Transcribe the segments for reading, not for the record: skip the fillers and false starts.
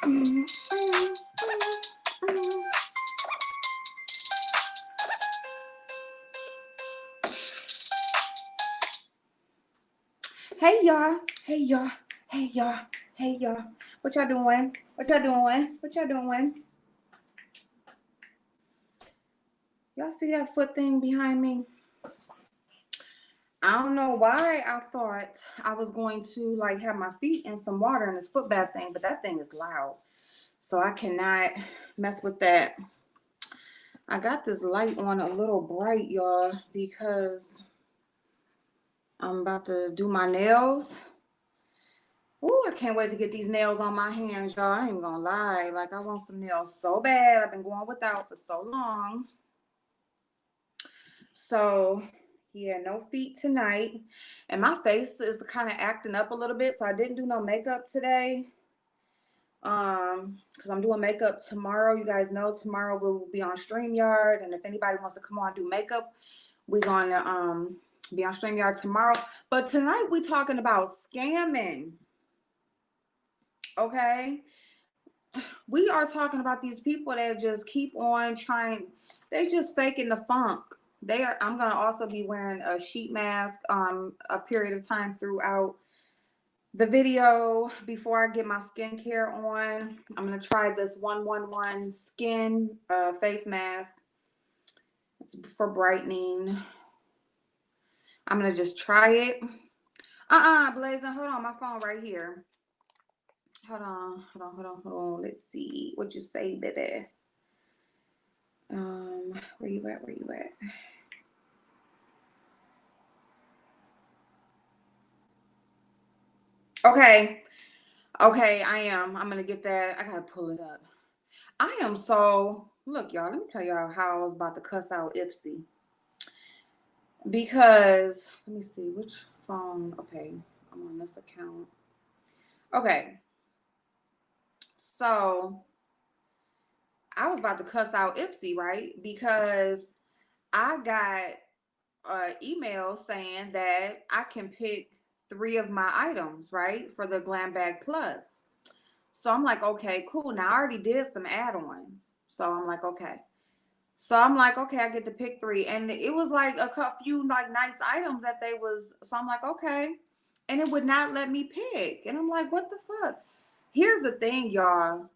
Hey y'all, hey y'all, hey y'all, hey y'all. What y'all doing? What y'all doing? What y'all doing? Y'all see that foot thing behind me? I don't know why I thought I was going to like have my feet in some water in this foot bath thing, but that thing is loud. So I cannot mess with that. I got this light on a little bright, y'all, because I'm about to do my nails. Ooh, I can't wait to get these nails on my hands, y'all. I ain't gonna lie. Like, I want some nails so bad. I've been going without for so long. So, yeah, no feet tonight. And my face is kind of acting up a little bit. So I didn't do no makeup today. Because I'm doing makeup tomorrow. You guys know tomorrow we'll be on StreamYard. And if anybody wants to come on and do makeup, we're gonna be on StreamYard tomorrow. But tonight we talking about scamming. Okay. We are talking about these people that just keep on trying. They just faking the funk. I'm gonna also be wearing a sheet mask a period of time throughout the video before I get my skincare on. I'm gonna try this 111 skin face mask. It's for brightening. I'm gonna just try it. Blazing, hold on, my phone right here. Hold on. Let's see what you say, baby. Where you at? Okay, I am. I'm gonna get that. I gotta pull it up. I am so look, y'all. Let me tell y'all how I was about to cuss out Ipsy because let me see which phone. Okay, I'm on this account. Okay, so I was about to cuss out Ipsy, right? Because I got an email saying that I can pick 3 of my items, right, for the Glam Bag Plus. So I'm like, okay, cool. Now I already did some add-ons. So I'm like, okay. So I'm like, okay, I get to pick 3. And it was like a few like nice items that they was. So I'm like, okay. And it would not let me pick. And I'm like, what the fuck? Here's the thing, y'all.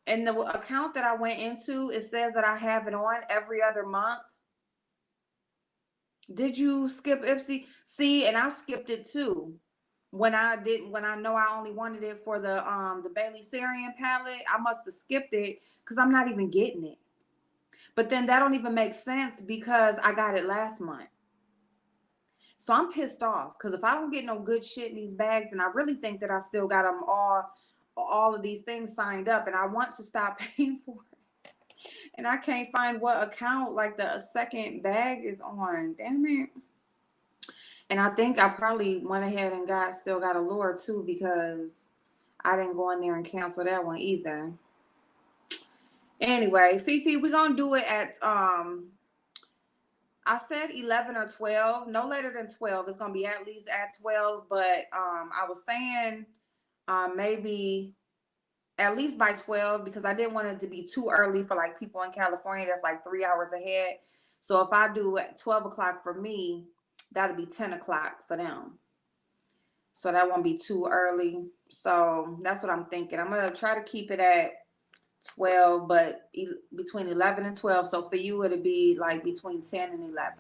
In the account that I went into, it says that I have it on every other month. Did you skip Ipsy? See, and I skipped it too. When I know I only wanted it for the Bailey Sarian palette, I must have skipped it because I'm not even getting it. But then that don't even make sense because I got it last month. So I'm pissed off because if I don't get no good shit in these bags, then I really think that I still got them all of these things signed up, and I want to stop paying for it. And I can't find what account like the second bag is on. Damn it. And I think I probably went ahead and still got Allure too because I didn't go in there and cancel that one either. Anyway, Fifi, we're gonna do it at I said 11 or 12, no later than 12. It's gonna be at least at 12, but I was saying maybe at least by 12 because I didn't want it to be too early for like people in California that's like 3 hours ahead. So if I do at 12 o'clock for me, that'll be 10 o'clock for them. So that won't be too early. So that's what I'm thinking. I'm gonna try to keep it at 12, but between 11 and 12. So for you, it'll be like between 10 and 11.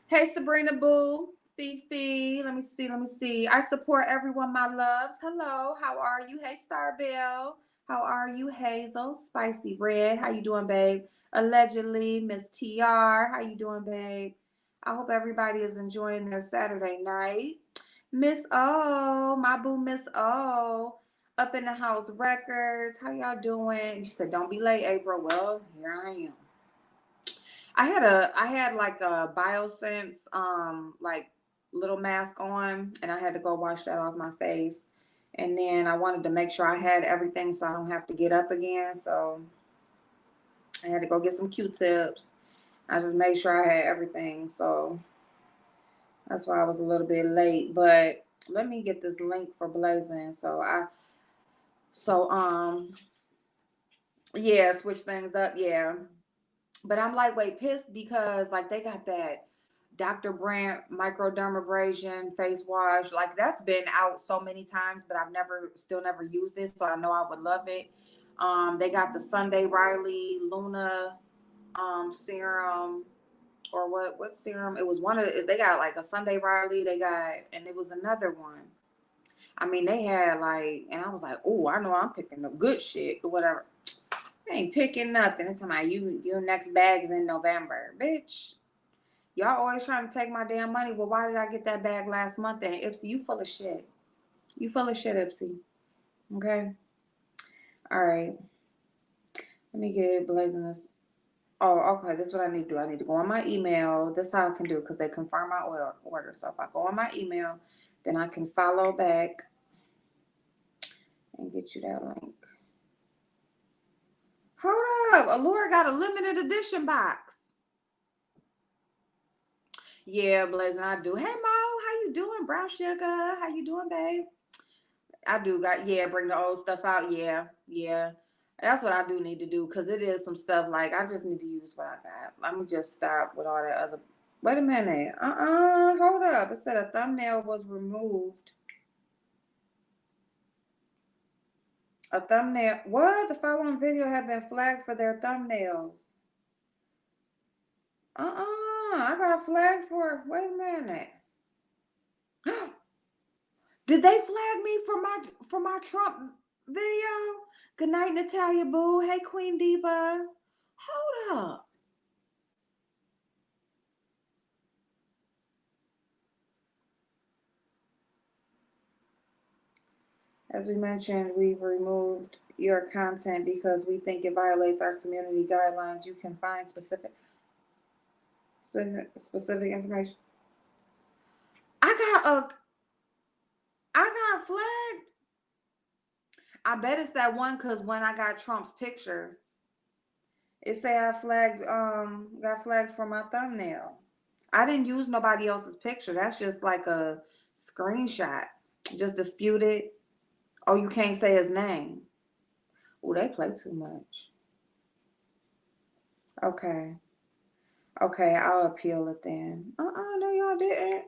Hey, Sabrina Boo, Fifi. Let me see. I support everyone, my loves. Hello, how are you? Hey, Starbell. How are you? Hazel, Spicy Red. How you doing, babe? Allegedly, Miss TR. How you doing, babe? I hope everybody is enjoying their Saturday night. Miss O, my boo, Miss O. Up in the house records. How y'all doing? You said don't be late, April. Well, here I am. I had like a BioSense like little mask on, and I had to go wash that off my face. And then I wanted to make sure I had everything so I don't have to get up again. So I had to go get some Q-tips. I just made sure I had everything. So that's why I was a little bit late. But let me get this link for Blazing. So So yeah, switch things up, yeah. But I'm lightweight pissed because like they got that Dr. Brandt microdermabrasion face wash. Like that's been out so many times, but I've still never used it. So I know I would love it. They got the Sunday Riley Luna serum, or what serum? It was one of they got like a Sunday Riley, they got, and it was another one. I mean, they had like, and I was like, oh, I know I'm picking the good shit or whatever. I ain't picking nothing. It's about your next bag's in November, bitch. Y'all always trying to take my damn money. Well, why did I get that bag last month? And Ipsy, you full of shit. You full of shit, Ipsy. Okay. All right. Let me get blazing this. Oh, okay. This is what I need to do. I need to go on my email. This is how I can do because they confirm my order. So if I go on my email, then I can follow back and get you that link. Hold up. Allure got a limited edition box. Yeah, blazing, I do. Hey Mo, how you doing? Brown sugar, how you doing, babe? I do got, yeah, bring the old stuff out. Yeah, yeah. That's what I do need to do because it is some stuff like I just need to use what I got. Let me just stop with all that other. Wait a minute. Hold up. It said a thumbnail was removed. A thumbnail. What? The following video have been flagged for their thumbnails. I got flagged for. Wait a minute. Did they flag me for my Trump video? Good night, Natalia Boo. Hey, Queen Diva. Hold up. As we mentioned, we've removed your content because we think it violates our community guidelines. You can find specific information. I got flagged. I bet it's that one because when I got Trump's picture, it say I got flagged for my thumbnail. I didn't use nobody else's picture. That's just like a screenshot. Just disputed. Oh, you can't say his name. Oh, they play too much. Okay. Okay, I'll appeal it then. No, y'all didn't.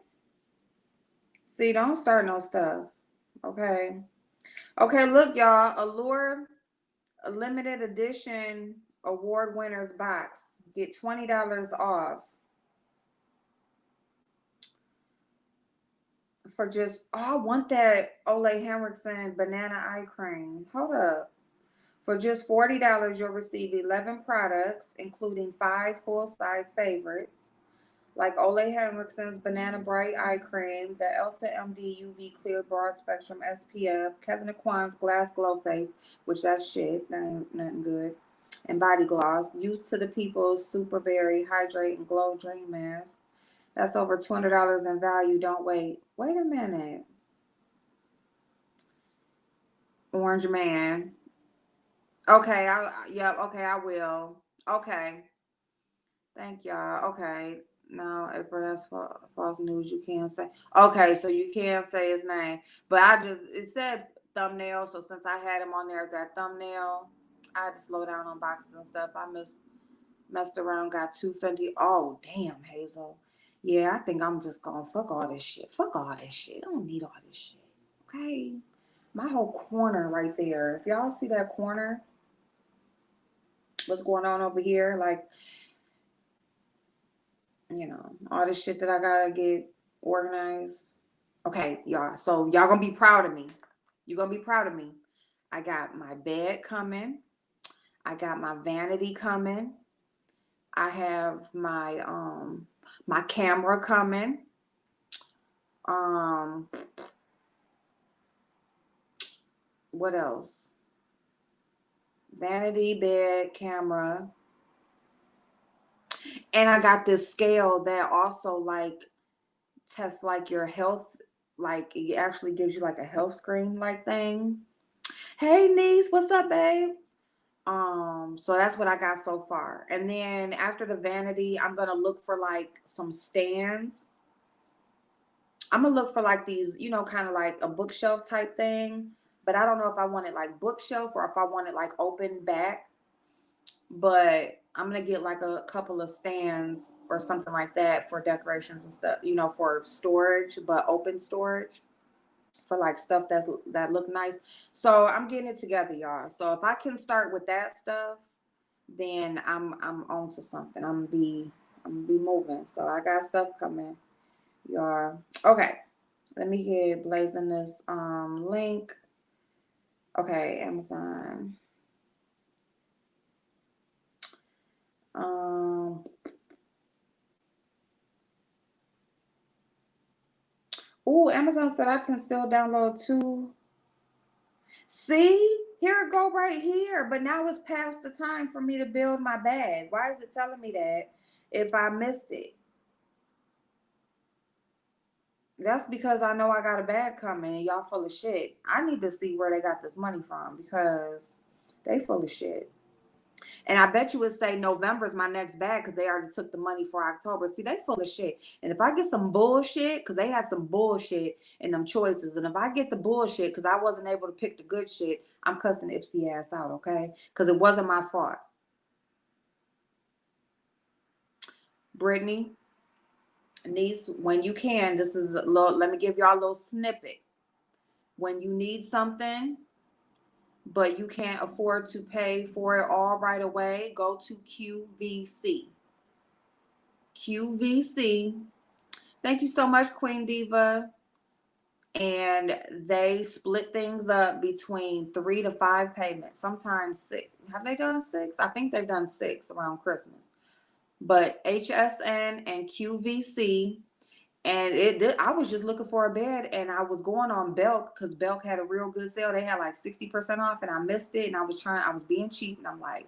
See, don't start no stuff. Okay. Okay, look, y'all. Allure, a limited edition award winners box. Get $20 off for just, oh, I want that Ole Henriksen banana eye cream. Hold up. For just $40, you'll receive 11 products, including 5 full-size favorites, like Ole Henriksen's Banana Bright Eye Cream, the Elta MD UV Clear Broad Spectrum SPF, Kevin Aquan's Glass Glow Face, which that's shit, that ain't nothing good, and Body Gloss, Youth to the People's Super Berry Hydrate and Glow Dream Mask. That's over $200 in value. Don't wait. Wait a minute. Orange Man. Okay, yep, okay, I will. Okay. Thank y'all. Okay. No, April, that's false news. You can't say. Okay, so you can't say his name. But it said thumbnail. So since I had him on there as that thumbnail, I had to slow down on boxes and stuff. I messed around, got 250. Oh, damn, Hazel. Yeah, I think I'm just going to fuck all this shit. Fuck all this shit. I don't need all this shit. Okay. My whole corner right there. If y'all see that corner, what's going on over here? Like, all this shit that I gotta get organized. Okay, y'all. So y'all gonna be proud of me. You're gonna be proud of me. I got my bed coming. I got my vanity coming. I have my camera coming. Um what else? Vanity, bed, camera. And I got this scale that also like tests like your health, like it actually gives you like a health screen like thing. Hey niece, what's up, babe? So that's what I got so far. And then after the vanity, I'm gonna look for like some stands. I'm gonna look for like these, kind of like a bookshelf type thing. but I don't know if I want it like bookshelf or if I want it like open back. But I'm gonna get like a couple of stands or something like that for decorations and stuff, for storage, but open storage for like stuff that look nice. So I'm getting it together, y'all. So if I can start with that stuff, then I'm on to something. I'm gonna be moving. So I got stuff coming, y'all. Okay, let me get blazing this link. Okay, Amazon. Um Oh, Amazon said I can still download two. See, here it go right here. But now it's past the time for me to build my bag. Why is it telling me that if I missed it? That's because I know I got a bag coming and y'all full of shit. I need to see where they got this money from because they full of shit. And I bet you would say November is my next bag because they already took the money for October. See, they full of shit. And if I get some bullshit, because they had some bullshit in them choices, and if I get the bullshit because I wasn't able to pick the good shit, I'm cussing Ipsy ass out, okay? Because it wasn't my fault. Brittany, niece, when you can, this is a little, let me give y'all a little snippet. When you need something, but you can't afford to pay for it all right away, go to QVC. QVC. Thank you so much, Queen Diva. And they split things up between 3 to 5 payments, sometimes 6. Have they done 6? I think they've done 6 around Christmas. But HSN and QVC, and I was just looking for a bed, and I was going on Belk because Belk had a real good sale. They had like 60% off, and I missed it. And I was being cheap, and I'm like,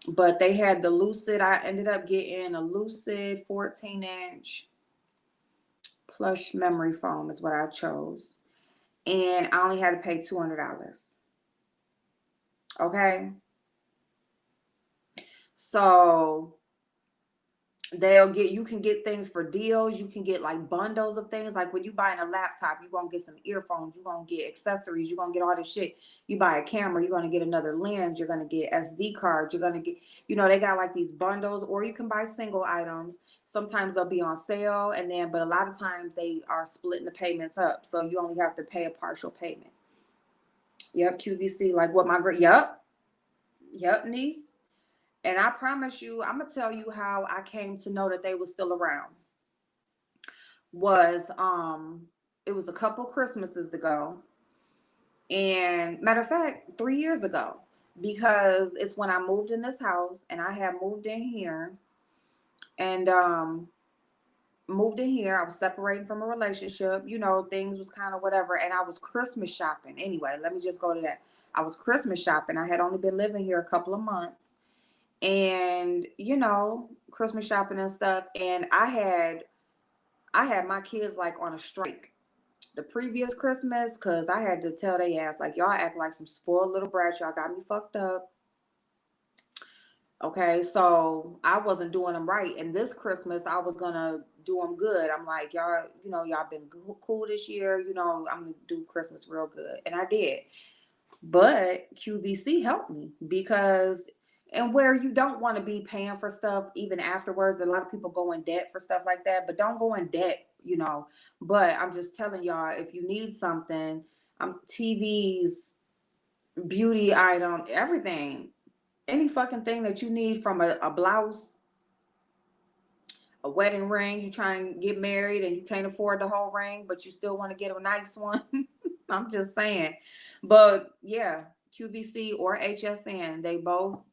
but they had the Lucid. I ended up getting a Lucid 14-inch plush memory foam is what I chose. And I only had to pay $200. Okay. So you can get things for deals. You can get like bundles of things. Like when you buying a laptop, you're going to get some earphones. You're going to get accessories. You're going to get all this shit. You buy a camera, you're going to get another lens. You're going to get SD cards. You're going to get, they got like these bundles, or you can buy single items. Sometimes they'll be on sale, but a lot of times they are splitting the payments up. So you only have to pay a partial payment. Yep. QVC, like what Yep, niece. And I promise you, I'm gonna tell you how I came to know that they were still around. It was a couple Christmases ago, and matter of fact, 3 years ago, because it's when I moved in this house, and I had moved in here, and I was separating from a relationship. Things was kind of whatever, and I was Christmas shopping. Anyway, let me just go to that. I was Christmas shopping. I had only been living here a couple of months. And Christmas shopping and stuff, and I had my kids like on a strike the previous Christmas because I had to tell they ass like, y'all act like some spoiled little brats. Y'all got me fucked up. Okay, so I wasn't doing them right, and this Christmas I was gonna do them good. I'm like, y'all, y'all been cool this year. I'm gonna do Christmas real good, and I did. But QVC helped me because, and where you don't want to be paying for stuff even afterwards, a lot of people go in debt for stuff like that, but don't go in debt, But I'm just telling y'all, if you need something, TVs, beauty item, everything, any fucking thing that you need, from a blouse, a wedding ring, you try and get married and you can't afford the whole ring, but you still want to get a nice one. I'm just saying. But yeah, QVC or HSN, they both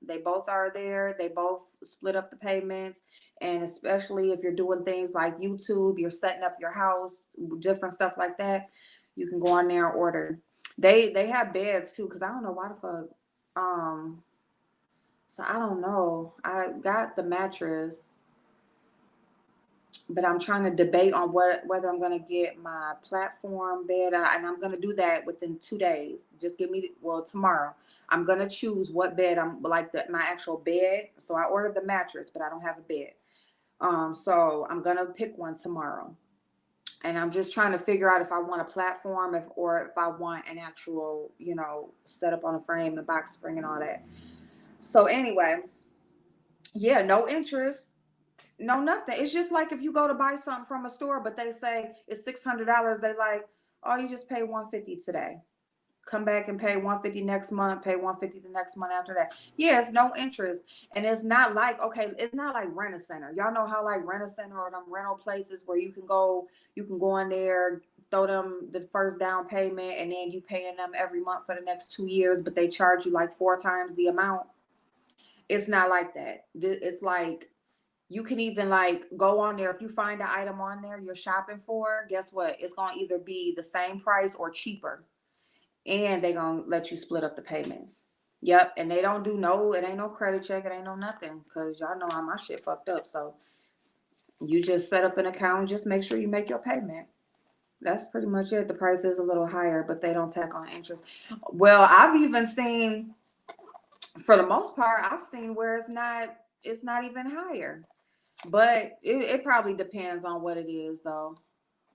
are there. They both split up the payments. And especially if you're doing things like YouTube, you're setting up your house, different stuff like that, you can go on there and order. They have beds too, because I don't know why the fuck. So I don't know. I got the mattress, but I'm trying to debate on whether I'm going to get my platform bed, and I'm going to do that within 2 days. Just give me, tomorrow. I'm going to choose what bed I'm like, my actual bed. So I ordered the mattress, but I don't have a bed. So I'm going to pick one tomorrow. And I'm just trying to figure out if I want a platform, or if I want an actual, set up on a frame, the box spring and all that. So anyway, yeah, no interest, no nothing. It's just like if you go to buy something from a store, but they say it's $600. They like, oh, you just pay 150 today. Come back and pay 150 next month, pay 150 the next month after that. Yeah, it's no interest. And it's not like, okay, it's not like Rent a Center. Y'all know how like Rent a Center or them rental places where you can go in there, throw them the first down payment, and then you paying them every month for the next 2 years, but they charge you like 4 times the amount. It's not like that. It's like you can even like go on there. If you find an item on there you're shopping for, guess what? It's gonna either be the same price or cheaper, and they gonna let you split up the payments. Yep, and they don't do no, it ain't no credit check, it ain't no nothing, because y'all know how my shit fucked up. So you just set up an account and just make sure you make your payment. That's pretty much it. The price is a little higher, but they don't tack on interest. Well, I've even seen, for the most part, I've seen where it's not even higher. But it probably depends on what it is though.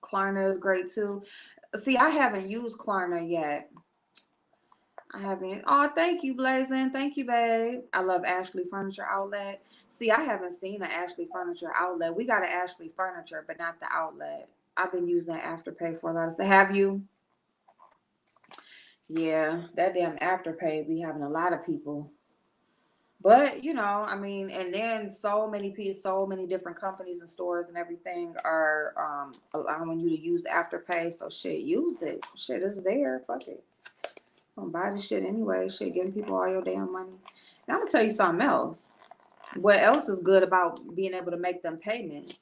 Klarna is great too. See, I haven't used Klarna yet. I haven't. Oh, thank you, Blazing. Thank you, babe. I love Ashley Furniture Outlet. See, I haven't seen an Ashley Furniture Outlet. We got an Ashley Furniture, but not the outlet. I've been using Afterpay for a lot of stuff. Have you? Yeah, that damn Afterpay be having a lot of people. But I mean, and then so many people, so many different companies and stores and everything are allowing you to use Afterpay. So shit, use it. Shit is there. Fuck it. Don't buy the shit anyway. Shit, giving people all your damn money. Now I'm gonna tell you something else. What else is good about being able to make them payments?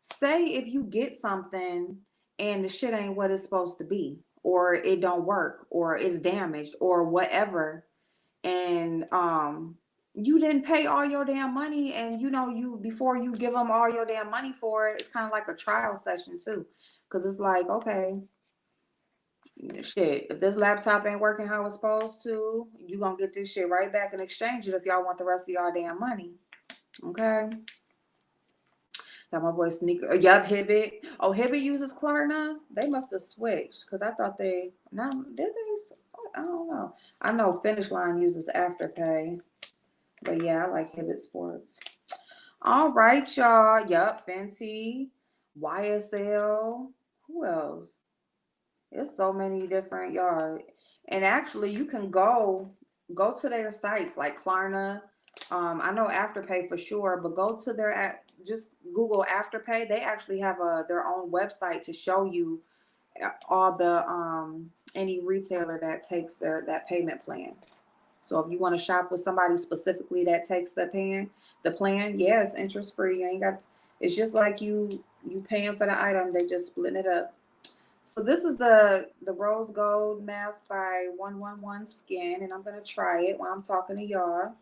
Say if you get something and the shit ain't what it's supposed to be, or it don't work, or it's damaged, or whatever, and you didn't pay all your damn money, and you before you give them all your damn money for it, it's kind of like a trial session too, because it's like, okay, shit, if this laptop ain't working how it's supposed to, you gonna get this shit right back and exchange it if y'all want the rest of y'all damn money. Okay. Got my boy Sneaker. Yup, Hibbit. Oh, Hibbit uses Klarna. They must have switched because I thought they. No, did they? I don't know. I know Finish Line uses Afterpay, but yeah, I like Hibbit Sports. All right, y'all. Yup, Fenty, YSL. Who else? There's so many different y'all. And actually, you can go to their sites like Klarna. I know Afterpay for sure, but go to just Google Afterpay. They actually have their own website to show you all the any retailer that takes that payment plan. So if you want to shop with somebody specifically that takes the plan, yeah, it's interest free. You ain't got. It's just like you paying for the item. They just splitting it up. So this is the rose gold mask by 111 Skin, and I'm gonna try it while I'm talking to y'all.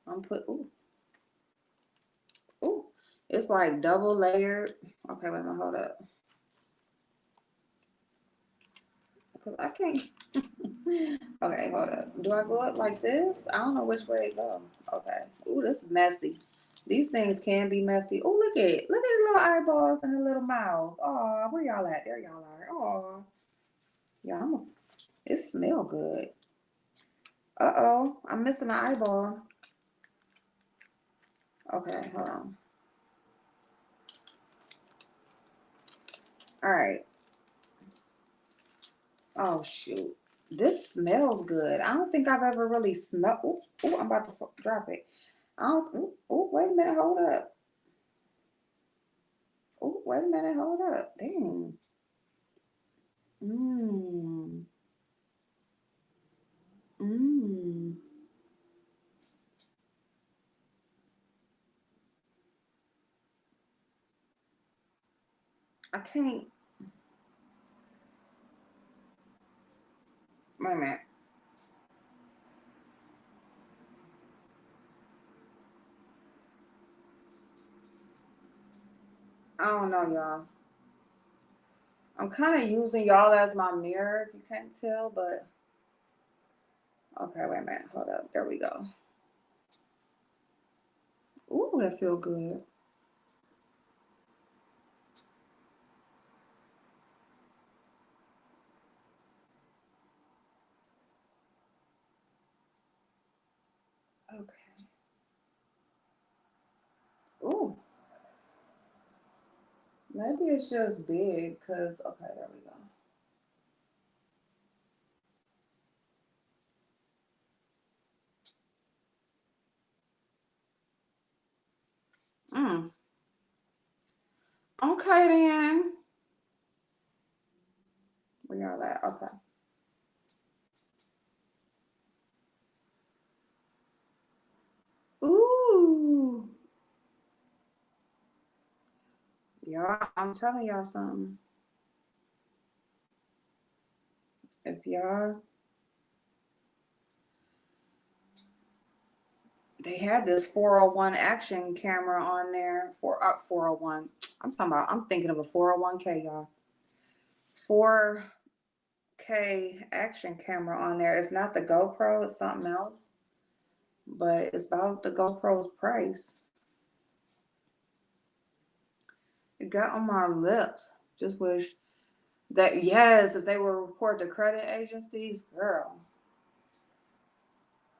I'm put ooh, it's like double layered. Okay, wait a minute, hold up, because I can't. Okay, hold up. Do I go up like this? I don't know which way it go. Okay. Ooh, this is messy. These things can be messy. Oh, look at the little eyeballs and the little mouth. Oh, where y'all at? There y'all are. Oh, yeah, it smell good. Uh-oh, I'm missing an eyeball. Okay, hold on. All right. Oh shoot. This smells good. I don't think I've ever really smelled. Ooh, ooh, I'm about to drop it. I don't. Ooh, ooh, wait a minute. Hold up. Ooh, wait a minute. Hold up. Dang. Mmm. Mmm. I can't. Wait a minute. I don't know, y'all. I'm kind of using y'all as my mirror, if you can't tell, but okay, wait a minute. Hold up. There we go. Ooh, that feel good. Okay. Ooh, maybe it's just big because, okay, there we go. Mm. Okay, then. We are that. Okay. Ooh. Y'all, I'm telling y'all something. If y'all, they had this 401 action camera on there for 401. I'm talking about, I'm thinking of a 401k, y'all. 4K action camera on there. It's not the GoPro, it's something else, but it's about the GoPro's price. It got on my lips. Just wish that, yes, if they would report to credit agencies, girl.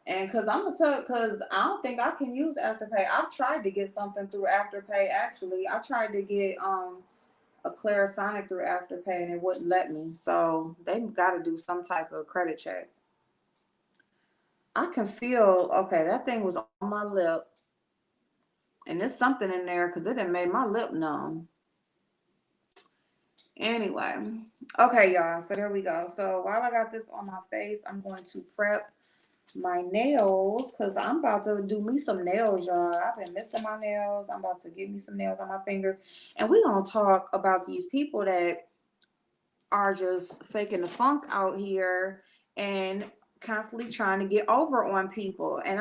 And cause I'm gonna tell, cause I don't think I can use Afterpay. I've tried to get something through Afterpay. Actually, I tried to get a Clarisonic through Afterpay, and it wouldn't let me. So they've got to do some type of credit check. I can feel, okay, that thing was on my lip, and there's something in there because it done made my lip numb. Anyway, okay, y'all. So there we go. So while I got this on my face, I'm going to prep my nails because I'm about to do me some nails, y'all. I've been missing my nails. I'm about to get me some nails on my fingers. And we're going to talk about these people that are just faking the funk out here and constantly trying to get over on people. And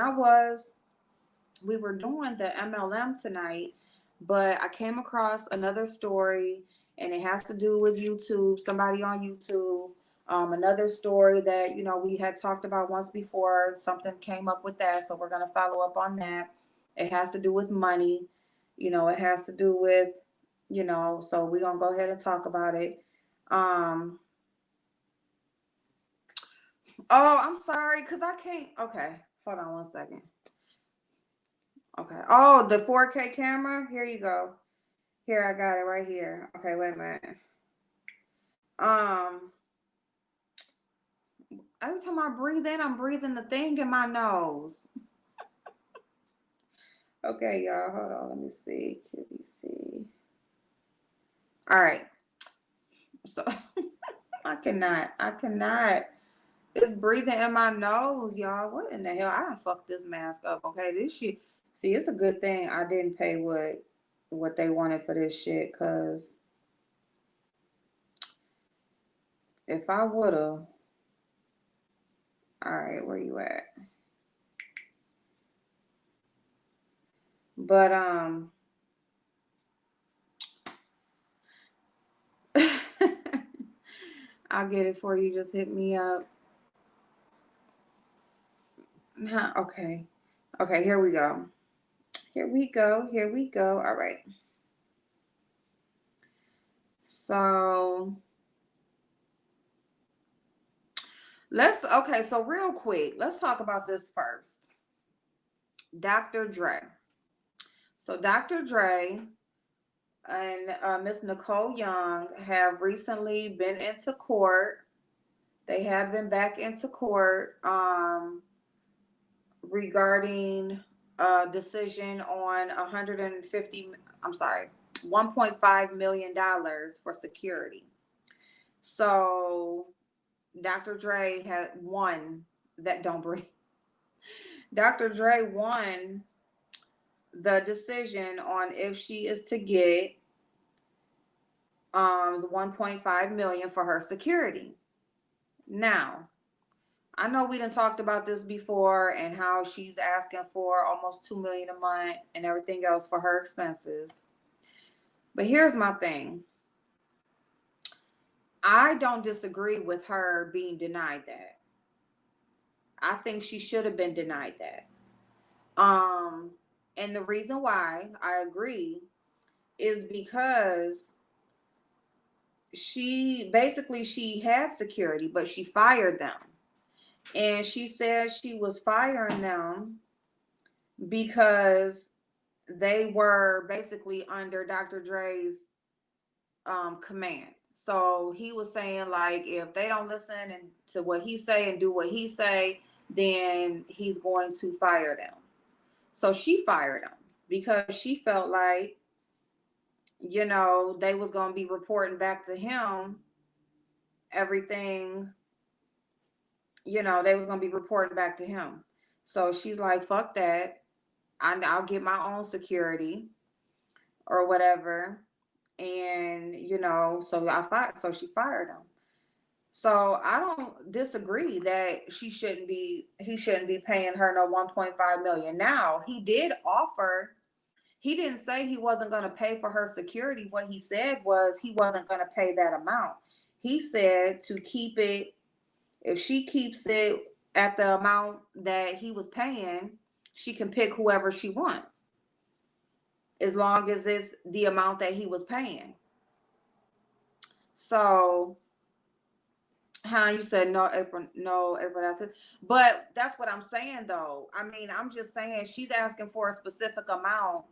we were doing the MLM tonight, but I came across another story and it has to do with YouTube, somebody on YouTube. Another story that, we had talked about once before, something came up with that. So we're going to follow up on that. It has to do with money. It has to do with, so we're going to go ahead and talk about it. Um, oh, I'm sorry, because I can't. Okay, hold on one second. Okay. Oh, the 4K camera. Here you go. Here, I got it right here. Okay, wait a minute. Um, every time I breathe in, I'm breathing the thing in my nose. Okay, y'all, hold on. Let me see. QVC. All right. So I cannot. It's breathing in my nose, y'all. What in the hell? I done fucked this mask up. Okay, this shit. See, it's a good thing I didn't pay what they wanted for this shit, cause if I would've, all right, where you at? But I'll get it for you. Just hit me up. Huh, okay. Okay, here we go. Here we go. Here we go. All right. So okay, so real quick, let's talk about this first. Dr. Dre. So Dr. Dre and Miss Nicole Young have recently been into court. They have been back into court regarding a decision on 150, I'm sorry, $1.5 million for security. So Dr. Dre had won that, don't breathe. Dr. Dre won the decision on if she is to get the 1.5 million for her security. Now, I know we done talked about this before and how she's asking for almost 2 million a month and everything else for her expenses. But here's my thing. I don't disagree with her being denied that. I think she should have been denied that. Um, and the reason why I agree is because she had security, but she fired them. And she said she was firing them because they were basically under Dr. Dre's command. So he was saying like if they don't listen and to what he say and do what he say, then he's going to fire them. So she fired him because she felt like, they was going to be reporting back to him everything, they was going to be reporting back to him. So she's like, fuck that. I'll get my own security or whatever. And, so she fired him. So I don't disagree that he shouldn't be paying her no 1.5 million. Now, he didn't say he wasn't going to pay for her security. What he said was he wasn't going to pay that amount. He said to keep it, if she keeps it at the amount that he was paying, she can pick whoever she wants, as long as it's the amount that he was paying. So, you said no, April, no, April, that's it. But that's what I'm saying, though. I mean, I'm just saying she's asking for a specific amount.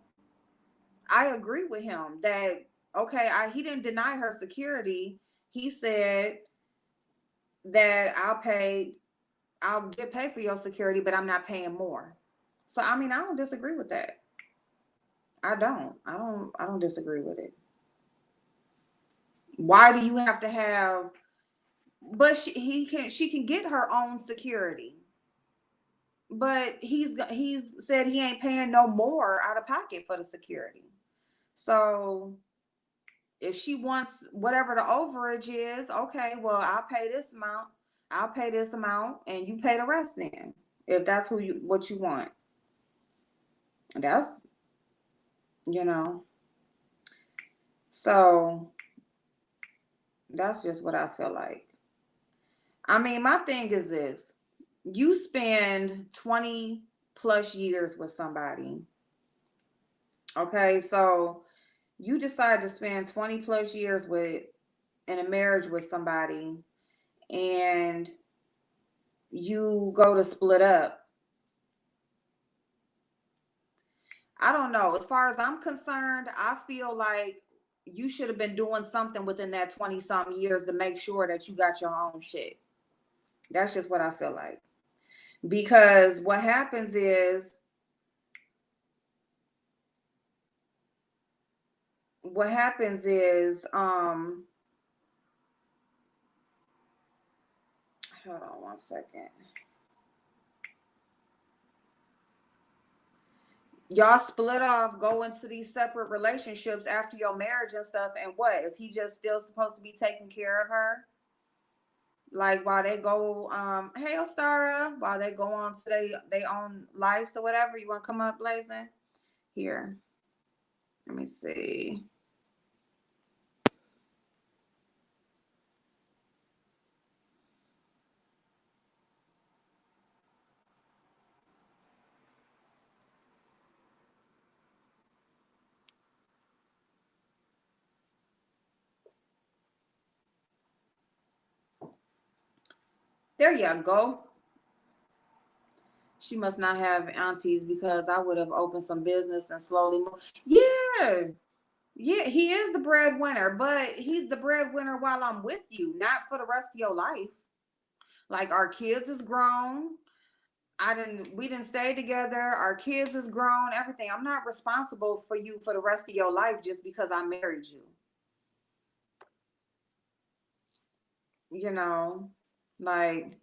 I agree with him that, okay, he didn't deny her security. He said that I'll get paid for your security, but I'm not paying more. So, I mean, I don't disagree with that. I don't disagree with it. Why do you have to have, but she can get her own security. But he's said he ain't paying no more out of pocket for the security. So if she wants whatever the overage is, okay, well, I'll pay this amount. I'll pay this amount and you pay the rest then. If that's what you want. That's, so that's just what I feel like. I mean, my thing is this. You spend 20 plus years with somebody. Okay, so you decide to spend 20 plus years in a marriage with somebody, and you go to split up. I don't know. As far as I'm concerned, I feel like you should have been doing something within that 20 something years to make sure that you got your own shit. That's just what I feel like. Because what happens is, hold on one second. Y'all split off, go into these separate relationships after your marriage and stuff, and what is he just still supposed to be taking care of her? Like while they go, hey Ostara, while they go on to they own lives or whatever. You want to come up, Blazing? Here, let me see. There you go. She must not have aunties because I would have opened some business and slowly moved. Yeah. Yeah, he is the breadwinner, but he's the breadwinner while I'm with you, not for the rest of your life. Like our kids is grown. We didn't stay together. Our kids is grown, everything. I'm not responsible for you for the rest of your life just because I married you. You know, like,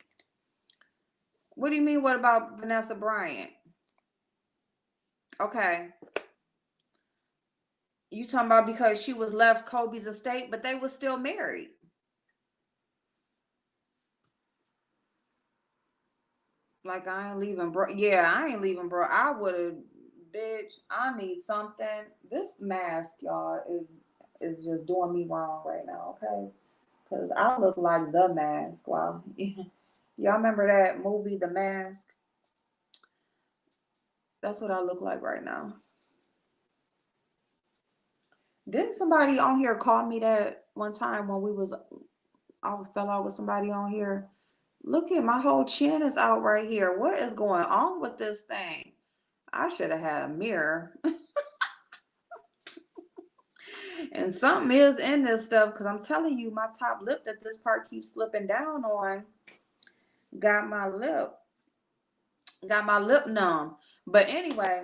what do you mean? What about Vanessa Bryant? Okay. You talking about because she was left Kobe's estate, but they were still married. Like, I ain't leaving, bro. Yeah, I ain't leaving, bro. I would have, bitch. I need something. This mask, y'all, is just doing me wrong right now. Okay, because I look like the mask. Wow, y'all remember that movie, The Mask? That's what I look like right now. Didn't somebody on here call me that one time when I fell out with somebody on here? Look at my whole chin is out right here. What is going on with this thing? I should have had a mirror. And something is in this stuff because I'm telling you, my top lip that this part keeps slipping down on got my lip, got my lip numb. But anyway,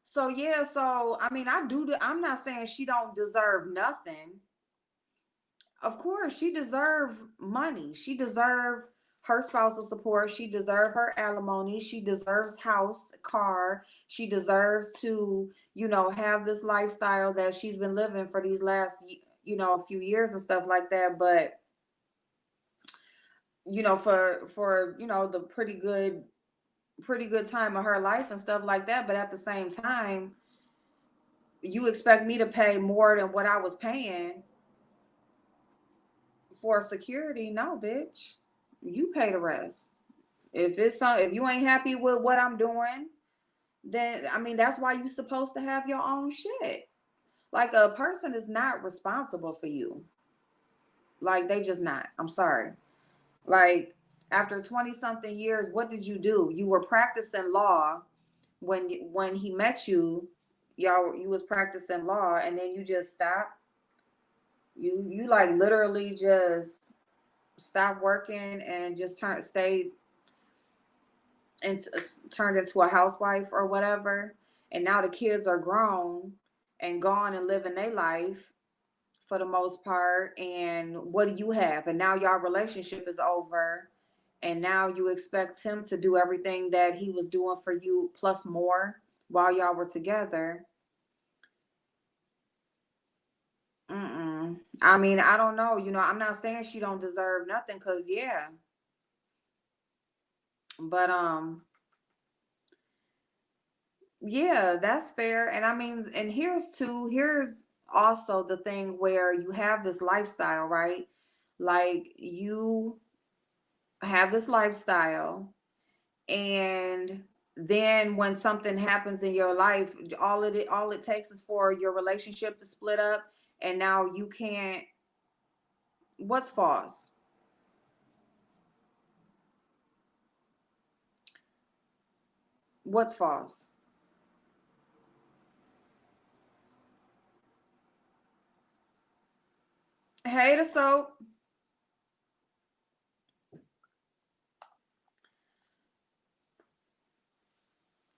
so yeah, so I mean, I'm not saying she don't deserve nothing. Of course, she deserved money. She deserved her spousal support. She deserved her alimony. She deserves house, car. She deserves to, have this lifestyle that she's been living for these last, few years and stuff like that. But, for the pretty good time of her life and stuff like that. But at the same time, you expect me to pay more than what I was paying for security? No, bitch. You pay the rest. If you ain't happy with what I'm doing, then I mean that's why you supposed to have your own shit. Like a person is not responsible for you. Like they just not. I'm sorry. Like after 20 something years, what did you do? You were practicing law when he met you. You was practicing law and then you just stopped. You like literally just stopped working and just stayed and turned into a housewife or whatever, and now the kids are grown and gone and living their life for the most part, and what do you have? And now y'all relationship is over, and now you expect him to do everything that he was doing for you plus more while y'all were together. I mean, I don't know, I'm not saying she don't deserve nothing, because yeah, but yeah, that's fair. And I mean, and here's also the thing where you have this lifestyle, right? Like you have this lifestyle, and then when something happens in your life, all it takes is for your relationship to split up, and now you can't. What's false? What's false? Hey, the soap.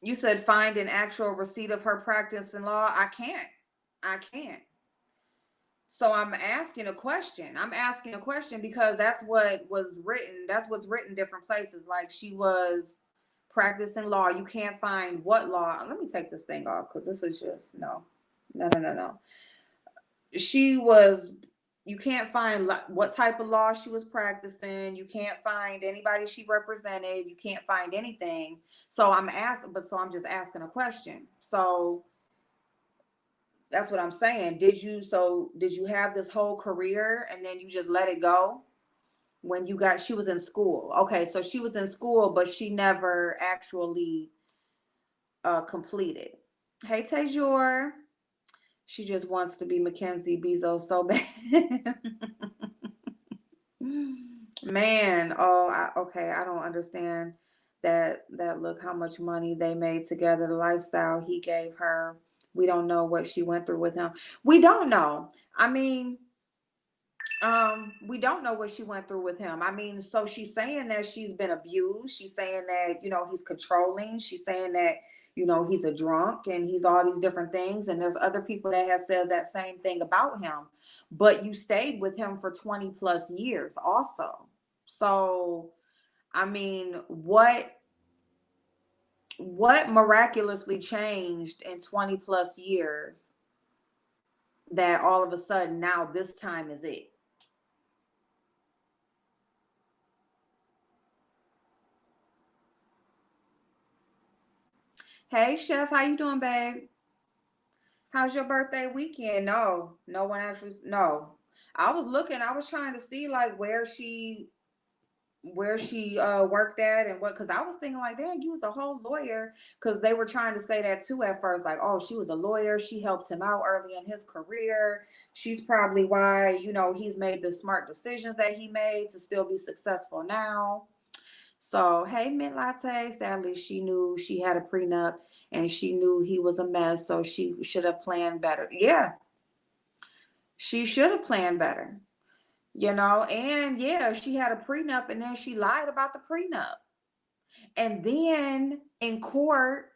You said find an actual receipt of her practice in law. I can't. I can't. So I'm asking a question. I'm asking a question because that's what was written. That's what's written different places. Like she was practicing law. You can't find what law. Let me take this thing off because this is just no, no, no, no, no. She was. You can't find what type of law she was practicing. You can't find anybody she represented. You can't find anything. So I'm asking, but so I'm just asking a question. So that's what I'm saying. Did you have this whole career and then you just let it go when she was in school? Okay, so she was in school, but she never actually completed. Hey Tajor. She just wants to be Mackenzie Bezos so bad. Man, okay, I don't understand that look how much money they made together, the lifestyle he gave her. We don't know what she went through with him. We don't know. I mean, we don't know what she went through with him. I mean, so she's saying that she's been abused. She's saying that, he's controlling. She's saying that, he's a drunk and he's all these different things. And there's other people that have said that same thing about him. But you stayed with him for 20 plus years also. So, I mean, what miraculously changed in 20 plus years that all of a sudden now this time is it? Hey chef, how you doing, babe? How's your birthday weekend? No, no one actually. No, I was looking. I was trying to see like where she worked at and what. Because I was thinking like, dang, you was a whole lawyer. Because they were trying to say that too at first. Like, oh, she was a lawyer. She helped him out early in his career. She's probably why he's made the smart decisions that he made to still be successful now. So, hey, Mint Latte. Sadly, she knew she had a prenup and she knew he was a mess. So she should have planned better. Yeah, she should have planned better, And yeah, she had a prenup and then she lied about the prenup. And then in court,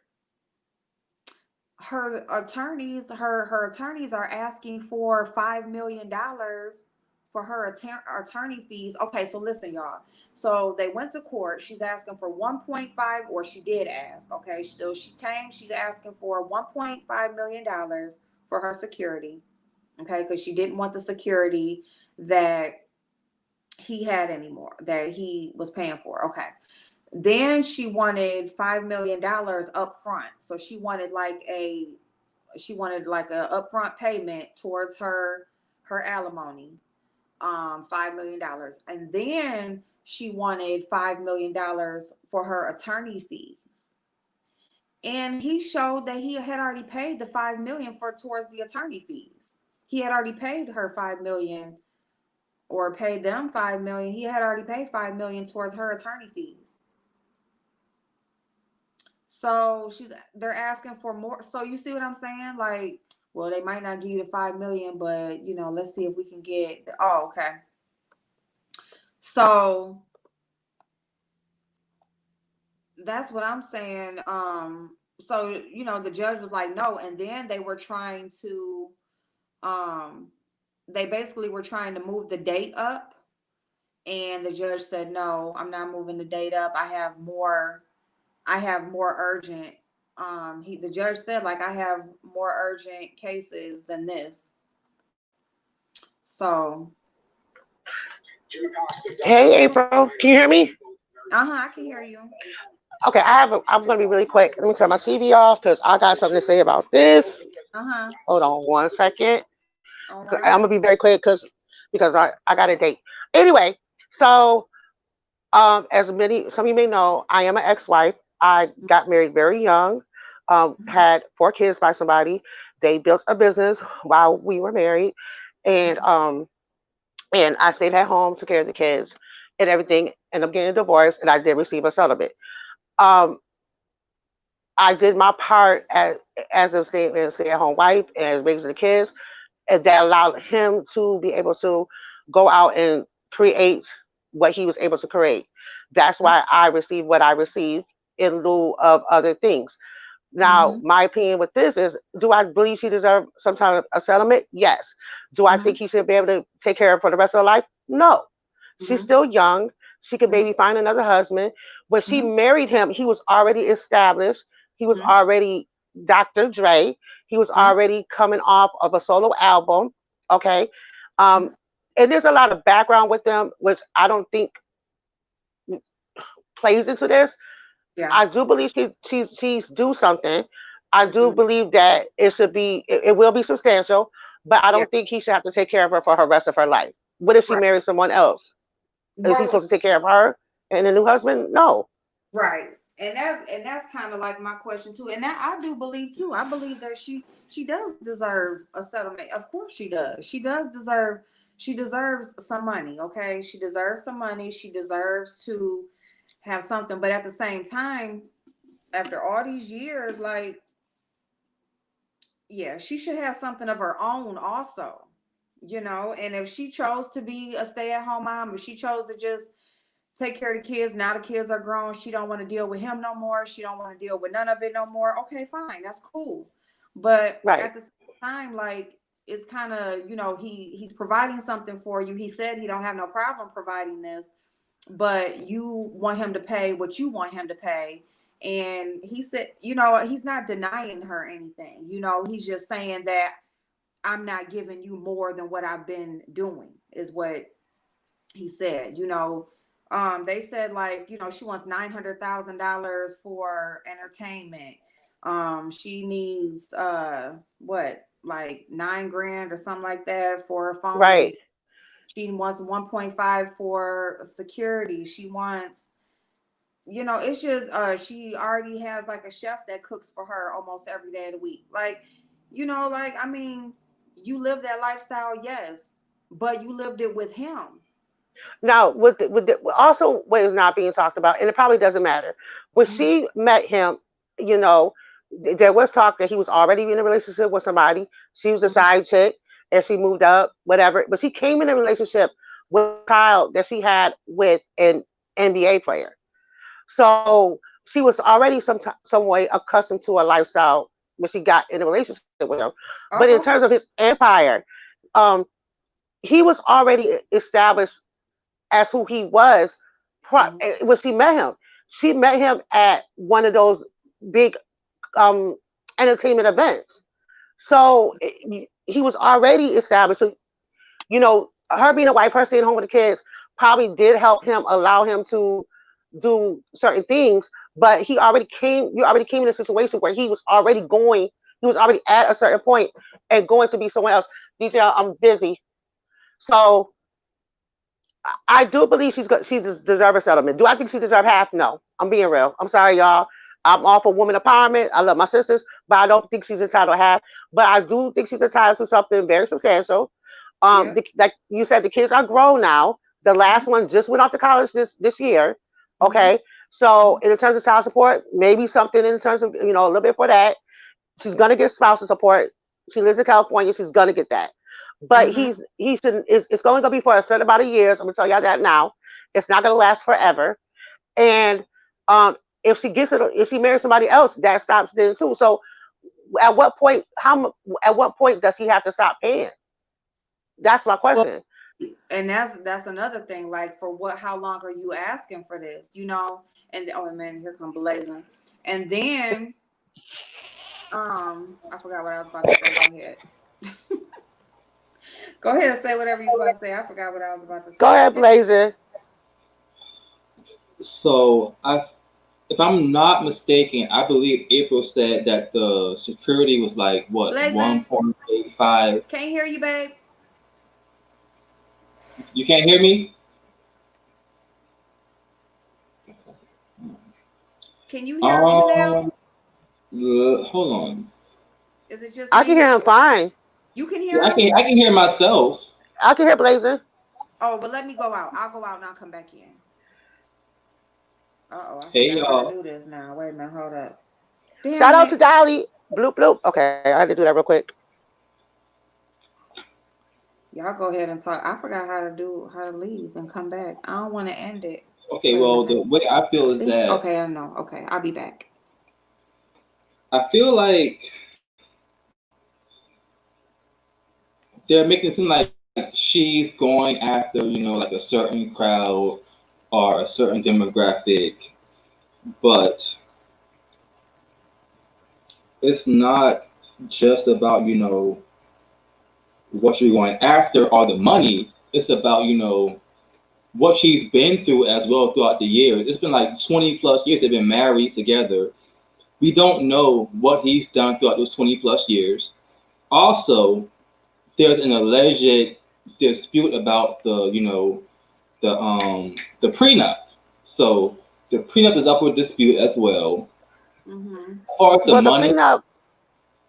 her attorneys are asking for $5 million for her attorney fees. Okay, so listen, y'all. So they went to court. She's asking for 1.5, or she did ask. Okay, so she came. She's asking for $1.5 million for her security. Okay, because she didn't want the security that he had anymore, that he was paying for. Okay. Then she wanted $5 million up front. So she wanted like a upfront payment towards her alimony, $5 million, and then she wanted $5 million for her attorney fees. And he showed that he had already paid the $5 million for towards the attorney fees. He had already paid her $5 million, or paid them $5 million. He had already paid $5 million towards her attorney fees. So they're asking for more. So you see what I'm saying? Like, well, they might not give you the 5 million, but let's see if we can get. Oh, okay. So that's what I'm saying. So the judge was like, no, and then um, they basically were trying to move the date up, and the judge said, no, I'm not moving the date up. I have more urgent. The judge said, like, I have more urgent cases than this. So, Hey, April, can you hear me? I can hear you. Okay, I'm gonna be really quick. Let me turn my TV off because I got something to say about this. Uh-huh. Hold on 1 second. All I'm gonna right. be very quick because I got a date. Anyway, so as many some of you may know, I am an ex-wife. I got married very young. Had 4 kids by somebody. They built a business while we were married, and I stayed at home, took care of the kids and everything. Ended up getting a divorce, and I did receive a settlement. Um, I did my part as a stay at home wife and raising the kids, and that allowed him to be able to go out and create what he was able to create. That's why I received what I received in lieu of other things. Now, Mm-hmm. my opinion with this is, do I believe she deserves some type of a settlement? Yes. Do I think Mm-hmm. he should be able to take care of her for the rest of her life? No. She's Mm-hmm. still young. She could Mm-hmm. maybe find another husband. When she Mm-hmm. married him, he was already established. He was Mm-hmm. already Dr. Dre. He was already coming off of a solo album. Okay. Um, Mm-hmm. and there's a lot of background with them, which I don't think plays into this. Yeah. I do believe she's do something. I do Mm-hmm. believe that it will be substantial, but I Yeah. don't think he should have to take care of her for her rest of her life. What if she Right. marries someone else? Is he Well, supposed to take care of her and a new husband? No. right. And that's kind of like my question too. And that I do believe too. I believe that she does deserve a settlement. Of course she does. She deserves some money, okay? She deserves some money. She deserves to have something. But at the same time, after all these years, like, yeah, she should have something of her own also. And if she chose to be a stay-at-home mom, if she chose to just take care of the kids. Now the kids are grown. She don't want to deal with him no more. She don't want to deal with none of it no more. Okay, fine. That's cool. But Right. at the same time, like, it's kind of, he's providing something for you. He said he don't have no problem providing this, but you want him to pay what you want him to pay. And he said, he's not denying her anything. He's just saying that I'm not giving you more than what I've been doing, is what he said. They said, like, she wants $900,000 for entertainment. She needs what, like 9 grand or something like that for her phone to Right. be. She wants 1.5 for security. She wants, it's just she already has like a chef that cooks for her almost every day of the week. Like, I mean, you live that lifestyle, yes, but you lived it with him. Now, also what is not being talked about, and it probably doesn't matter. When Mhm. she met him, you know, there was talk that he was already in a relationship with somebody. She was a Mhm. side chick, and she moved up, whatever. But she came in a relationship with a child that she had with an NBA player. So she was already some way accustomed to a lifestyle when she got in a relationship with him. But in Oh, terms of his empire, um, he was already established as who he was mhm. when she met him. She met him at one of those big um, entertainment events. So he was already established. So, her being a white person staying home with the kids probably did help him, allow him to do certain things. But you already came in a situation where he was already at a certain point and going to be someone else. DJ, I'm busy. So I do believe she deserves a settlement. Do I think she deserves half? No. I'm being real. I'm sorry, y'all. I'm all for women empowerment. I love my sisters, but I don't think she's entitled to half. But I do think she's entitled to something very substantial. Yeah. Like you said, the kids are grown now. The last Mhm. one just went off to college this year. Mhm. Okay, so Mhm. in terms of child support, maybe something in terms of a little bit for that. She's gonna get spousal support. She lives in California. She's gonna get that. But Mhm. he should. It's going to be for a certain amount of years. I'm gonna tell y'all that now. It's not gonna last forever. And if if she marries somebody else, that stops then too. So at what point? At what point does he have to stop paying? That's my Well, question. and that's another thing. Like, for what? How long are you asking for this? And oh man, here come blazing. And then I forgot what I was about to say. Go ahead. Go ahead and say whatever you was about to say. I forgot what I was about to Go say. Go ahead, ahead. Blazer. So if I'm not mistaken, I believe April said that the security was like what Blazing. 1.85. Can't hear you, babe. You can't hear me? Can you hear me now? Um, hold on. Is it just I can me? hear him fine. You can Yeah, hear him? I can hear myself. I can hear Blazer. Oh, but let me go out. I'll go out and I'll come back in. Uh-oh, I Hey forgot how to y'all. do this now. Wait a minute, hold up. Shout Damn out to it. Dolly. Bloop bloop. Okay, I had to do that real quick. Y'all go ahead and talk. I forgot how to leave and come back. I don't want to end it. Okay, Wait a well the minute. way I feel is See? that Okay, I know. Okay, I'll be back. I feel like they're making it seem like she's going after, like a certain crowd or a certain demographic, but it's not just about, what you're going after or the money. It's about, what she's been through as well throughout the years. It's been like 20 plus years they've been married together. We don't know what he's done throughout those 20 plus years. Also, there's an alleged dispute about the prenup. So the prenup is up for dispute as well. Mm-hmm. As far as the Well, the money, prenup.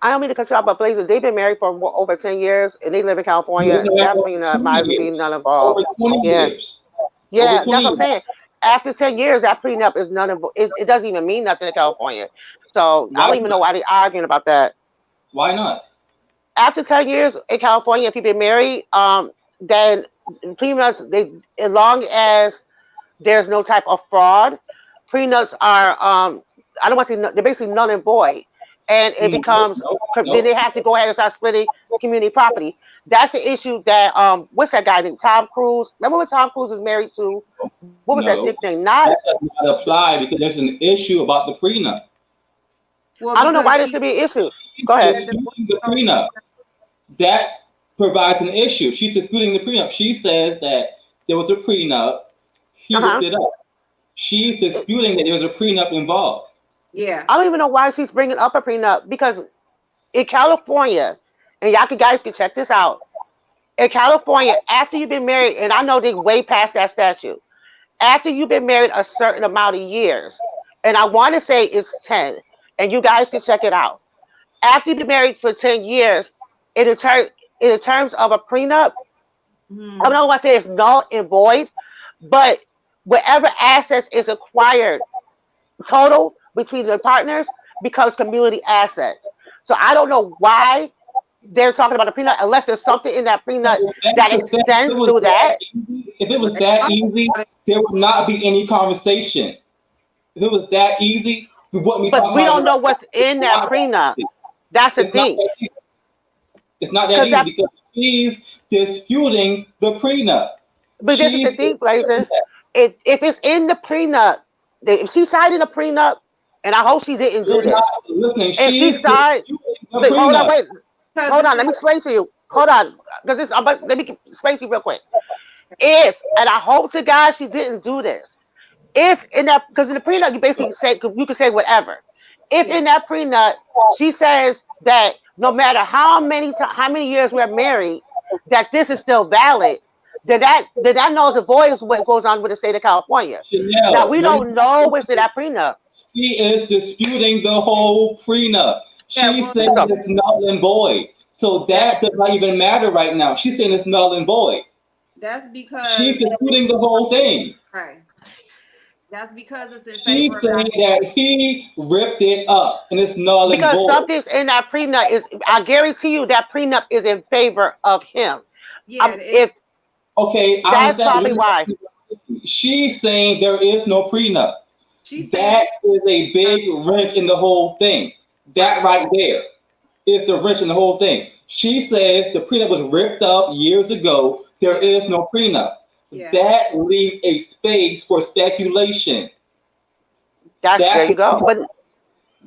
I don't mean to cut you off, but Blazer, they've been married for over 10 years, and they live in they've California. been married That for over prenup 20 might as well be years. none involved. Over 20 Yeah. years. Over Yeah, 20 that's what I'm years. saying. After 10 years, that prenup is none of it doesn't even mean nothing in California. So I Why don't even know not? why they're arguing about that. Why not? After 10 years in California, if you've been married, then prenups they as long as there's no type of fraud, prenups are I don't want to say they're basically null and void. And it Nope, becomes nope, then nope. they have to go ahead and start splitting community property. That's the issue that what's that guy named Tom Cruise? Remember when Tom Cruise was married to what was that chick No. name? Not That does not apply because there's an issue about the prenup. Well, I don't know because why there should be an issue. She's Go ahead. the divorce disputing the is over. prenup. That provides an issue. She's disputing the prenup. She says that there was a prenup. He looked Uh-huh. it up. She's disputing that there was a prenup involved. Yeah. I don't even know why she's bringing up a prenup because in California, and y'all guys can check this out. In California, after you've been married, and I know they way past that statute, after you've been married a certain amount of years, and I want to say it's 10, and you guys can check it out. After you've been married for 10 years, in, ter- in terms of a prenup, Mhm. I don't want to say it's null and void, but whatever assets is acquired total between the partners becomes community assets. So I don't know why they're talking about a prenup unless there's something in that prenup that That's the thing. extends through that. If it was that easy, there would not be any conversation. If it was that easy, we wouldn't be But talking we about don't know it. what's in that prenup. That's the It's not thing. that easy. It's not that Because easy that, because she's disputing the prenup. but this is She's the thing, disputing Blazer. If it's in the prenup, if she signed in a prenup, and I hope she didn't do You're not this. listening. If she She's signed, disputing the but hold on, prenup. wait, Because hold it's on. Let me explain to you. Hold on, because this. Let me explain to you real quick. If, and I hope to God she didn't do this. If in that, because in the prenup you basically say you can say whatever. If yeah, in that prenup she says that no matter how many years we're married, that this is still valid, then that knows the void is what goes on with the state of California. Now Chanel, we don't know what's in that prenup. she is disputing the whole prenup. yeah. She's Well, saying So it's null and void. So that does not even matter right now. She's saying it's null and void. that's because She's disputing the whole thing. right. That's because it's in She's favor of saying that he ripped it up and it's null and because void. something's in that prenup is, I guarantee you that prenup is in favor of him. yeah. If Okay, I that's understand. probably why. She's saying there is no prenup. She's saying That is a big wrench in the whole thing. That right there is the wrench in the whole thing. She says the prenup was ripped up years ago. There is no prenup. yeah. That leaves a space for speculation. There That's you go. But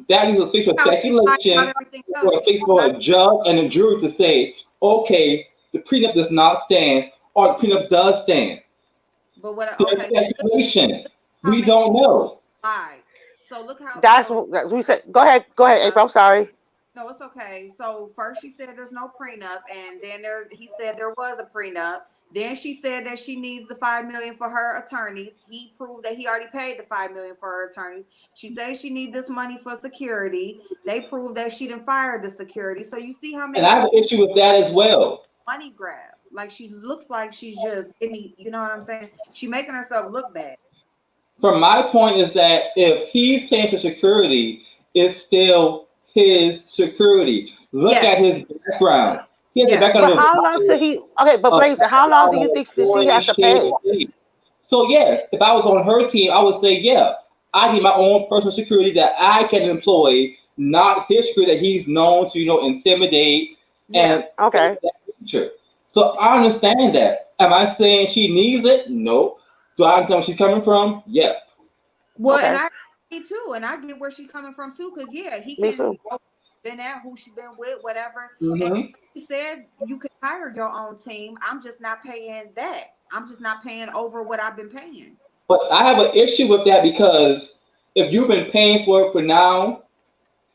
that leaves a space for How she lied about speculation, everything for else. a space for a judge and a jury to say, okay, the prenup does not stand, or the prenup does stand. But what? There's Okay. speculation. How We many don't know. lied? So look how. that's So what we said. Go ahead, April. I'm sorry. no, it's okay. So first she said there's no prenup, and then he said there was a prenup. Then she said that she needs the 5 million for her attorneys. He proved that he already paid the 5 million for her attorneys. She says she needs this money for security. They proved that she didn't fire the security. So you see how And many I have an issue with that as well. money grab. Like she looks like she's just give me, you know what I'm saying? She making herself look bad. From my point is that if he's paying for security, it's still his security. Look Yeah. at his background. He has a Yeah. background But of how long should he? Okay, but Blazer, how long do you think that she has to pay? So yes, if I was on her team, I would say, yeah, I need my own personal security that I can employ, not his security that he's known to, intimidate Yeah. and Okay. that nature. So I understand that. Am I saying she needs it? No. Do I understand where she's coming from? Yeah. Well, and Okay. me too, and I get where she's coming from too, because yeah, he Me can too. been at who she been with, whatever. And Mm-hmm. he said you can hire your own team. I'm just not paying that. I'm just not paying over what I've been paying. But I have an issue with that because if you've been paying for it for now,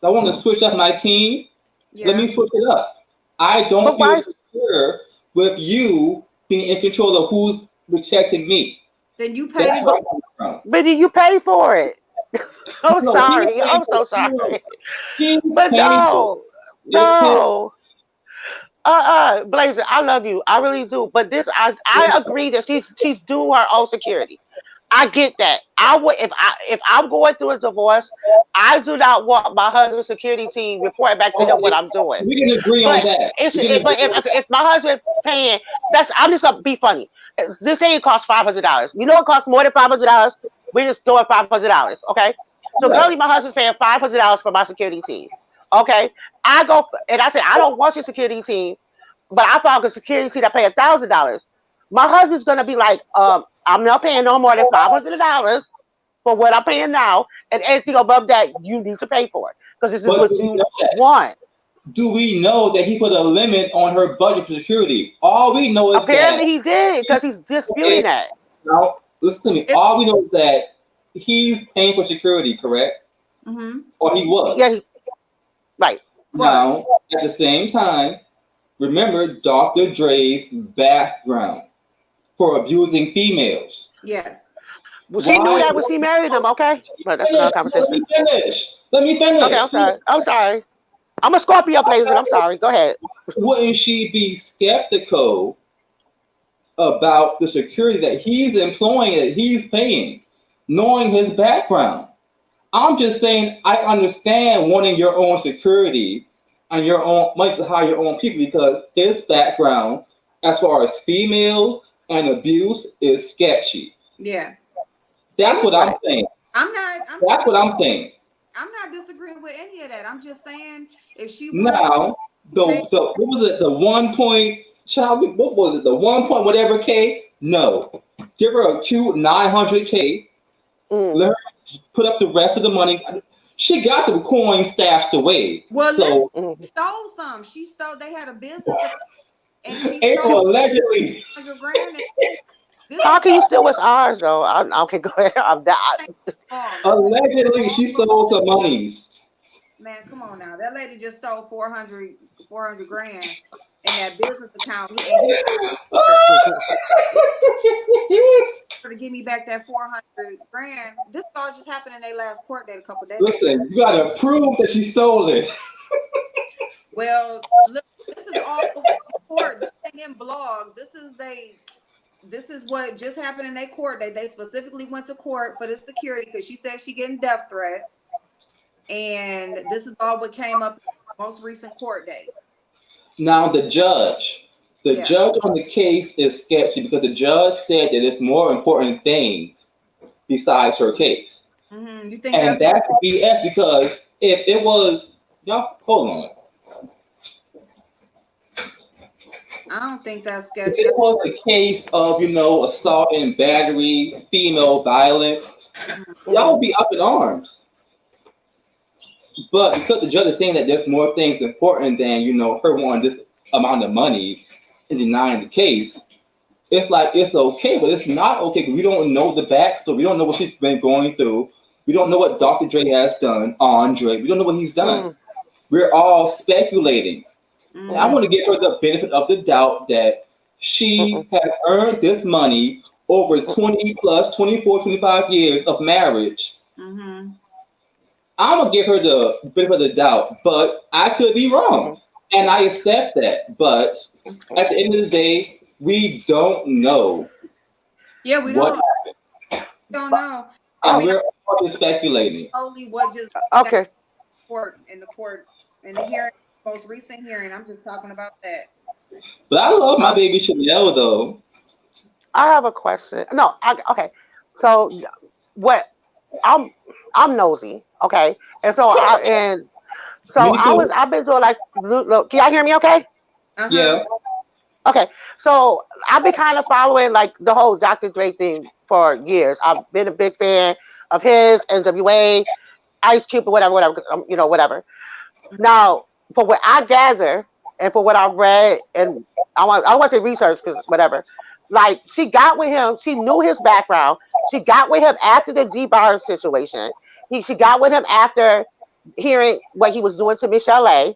I want to switch up my team. Yeah. Let me switch it up. I don't But feel why? secure with you being in control of who's protecting me. Then you That's paid where it. I'm coming from. But did you pay for it? I'm No, sorry. I'm so no, sorry. he's But paying for it. It's his. no. Blazer, I love you. I really do. But I agree that she's doing her own security. I get that. I would if I'm going through a divorce, I do not want my husband's security team reporting back to him what Okay, I'm doing. we can agree on But that. if my husband paying, I'm just gonna be funny. This ain't cost $500. You know it costs more than $500. We're just doing $500. Okay. So Yeah. currently my husband's paying $500 for my security team. Okay. I go and I say I don't want your security team, but I found a security team that pay $1,000. My husband's gonna be like, I'm not paying no more than $500 for what I'm paying now, and anything above that you need to pay for it because this is But what do we you know that? want. Do we know that he put a limit on her budget for security? All we know is Apparently that he did because he's disputing that. now listen to me. All we know is that he's paying for security, correct? Mm-hmm. Or he was. Yeah, right. Now, at the same time, remember Dr. Dre's background for abusing females. Yes. Well, she knew that when she married him, okay? But that's another Let me conversation. finish. Let me finish. Okay, I'm sorry. I'm sorry. I'm a Scorpio Blazer. I'm sorry. Go ahead. Wouldn't she be skeptical about the security that he's employing, that he's paying, knowing his background. I'm just saying I understand wanting your own security and your own money to hire your own people because his background, as far as females and abuse, is sketchy. Yeah. That's what I'm saying. That's what I'm saying. I'm not disagreeing with any of that. I'm just saying if she was Now the what was it? The 1 point child. What was it? The 1 point whatever K. No, give her a cute 900K. Let her put up the rest of the money. She got the coin stashed away. Well, so stole some. She stole. They had a business, and she April stole allegedly. $100,000. How can you steal what's ours though? Okay, go ahead. Allegedly, she stole some monies. Man, come on now. That lady just stole 400 grand in that business account. And to give me back that 400 grand. This all just happened in their last court date a couple days ago. Listen, you gotta prove that she stole it. Well, look, this is all court. This ain't in blogs. This is what just happened in their court date. They specifically went to court for the security because she said she getting death threats. And this is all what came up in the most recent court date. Now the judge on the case is sketchy because the judge said that it's more important things besides her case. Mm-hmm. You think and that's BS because if it was, y'all, hold on. I don't think that's sketchy. If it was a case of, assault and battery, female violence, y'all would be up in arms. But because the judge is saying that there's more things important than, her wanting this amount of money and denying the case, it's like it's okay, but it's not okay because we don't know the backstory. We don't know what she's been going through. We don't know what Dr. Dre has done, Andre. We don't know what he's done. We're all speculating. And I want to give her the benefit of the doubt that she has earned this money over 20 plus, 24, 25 years of marriage. I'm going to give her the benefit of the doubt, but I could be wrong. And I accept that. But at the end of the day, we don't know. Yeah, we don't. Don't know. We're all just speculating. Only what just okay. In the hearing, most recent hearing. I'm just talking about that. But I love my baby Chanel though. I have a question. No, okay. So what? I'm nosy. Okay, and so I've been doing like. Look, can y'all hear me? Okay. Yeah. Okay, so I've been kind of following like the whole Dr. Dre thing for years. I've been a big fan of his, NWA, Ice Cube, whatever. Now, for what I gather and for what I read, and I want to say research because whatever, like she got with him, she knew his background. She got with him after the D-Bar situation. She got with him after hearing what he was doing to Michelle A.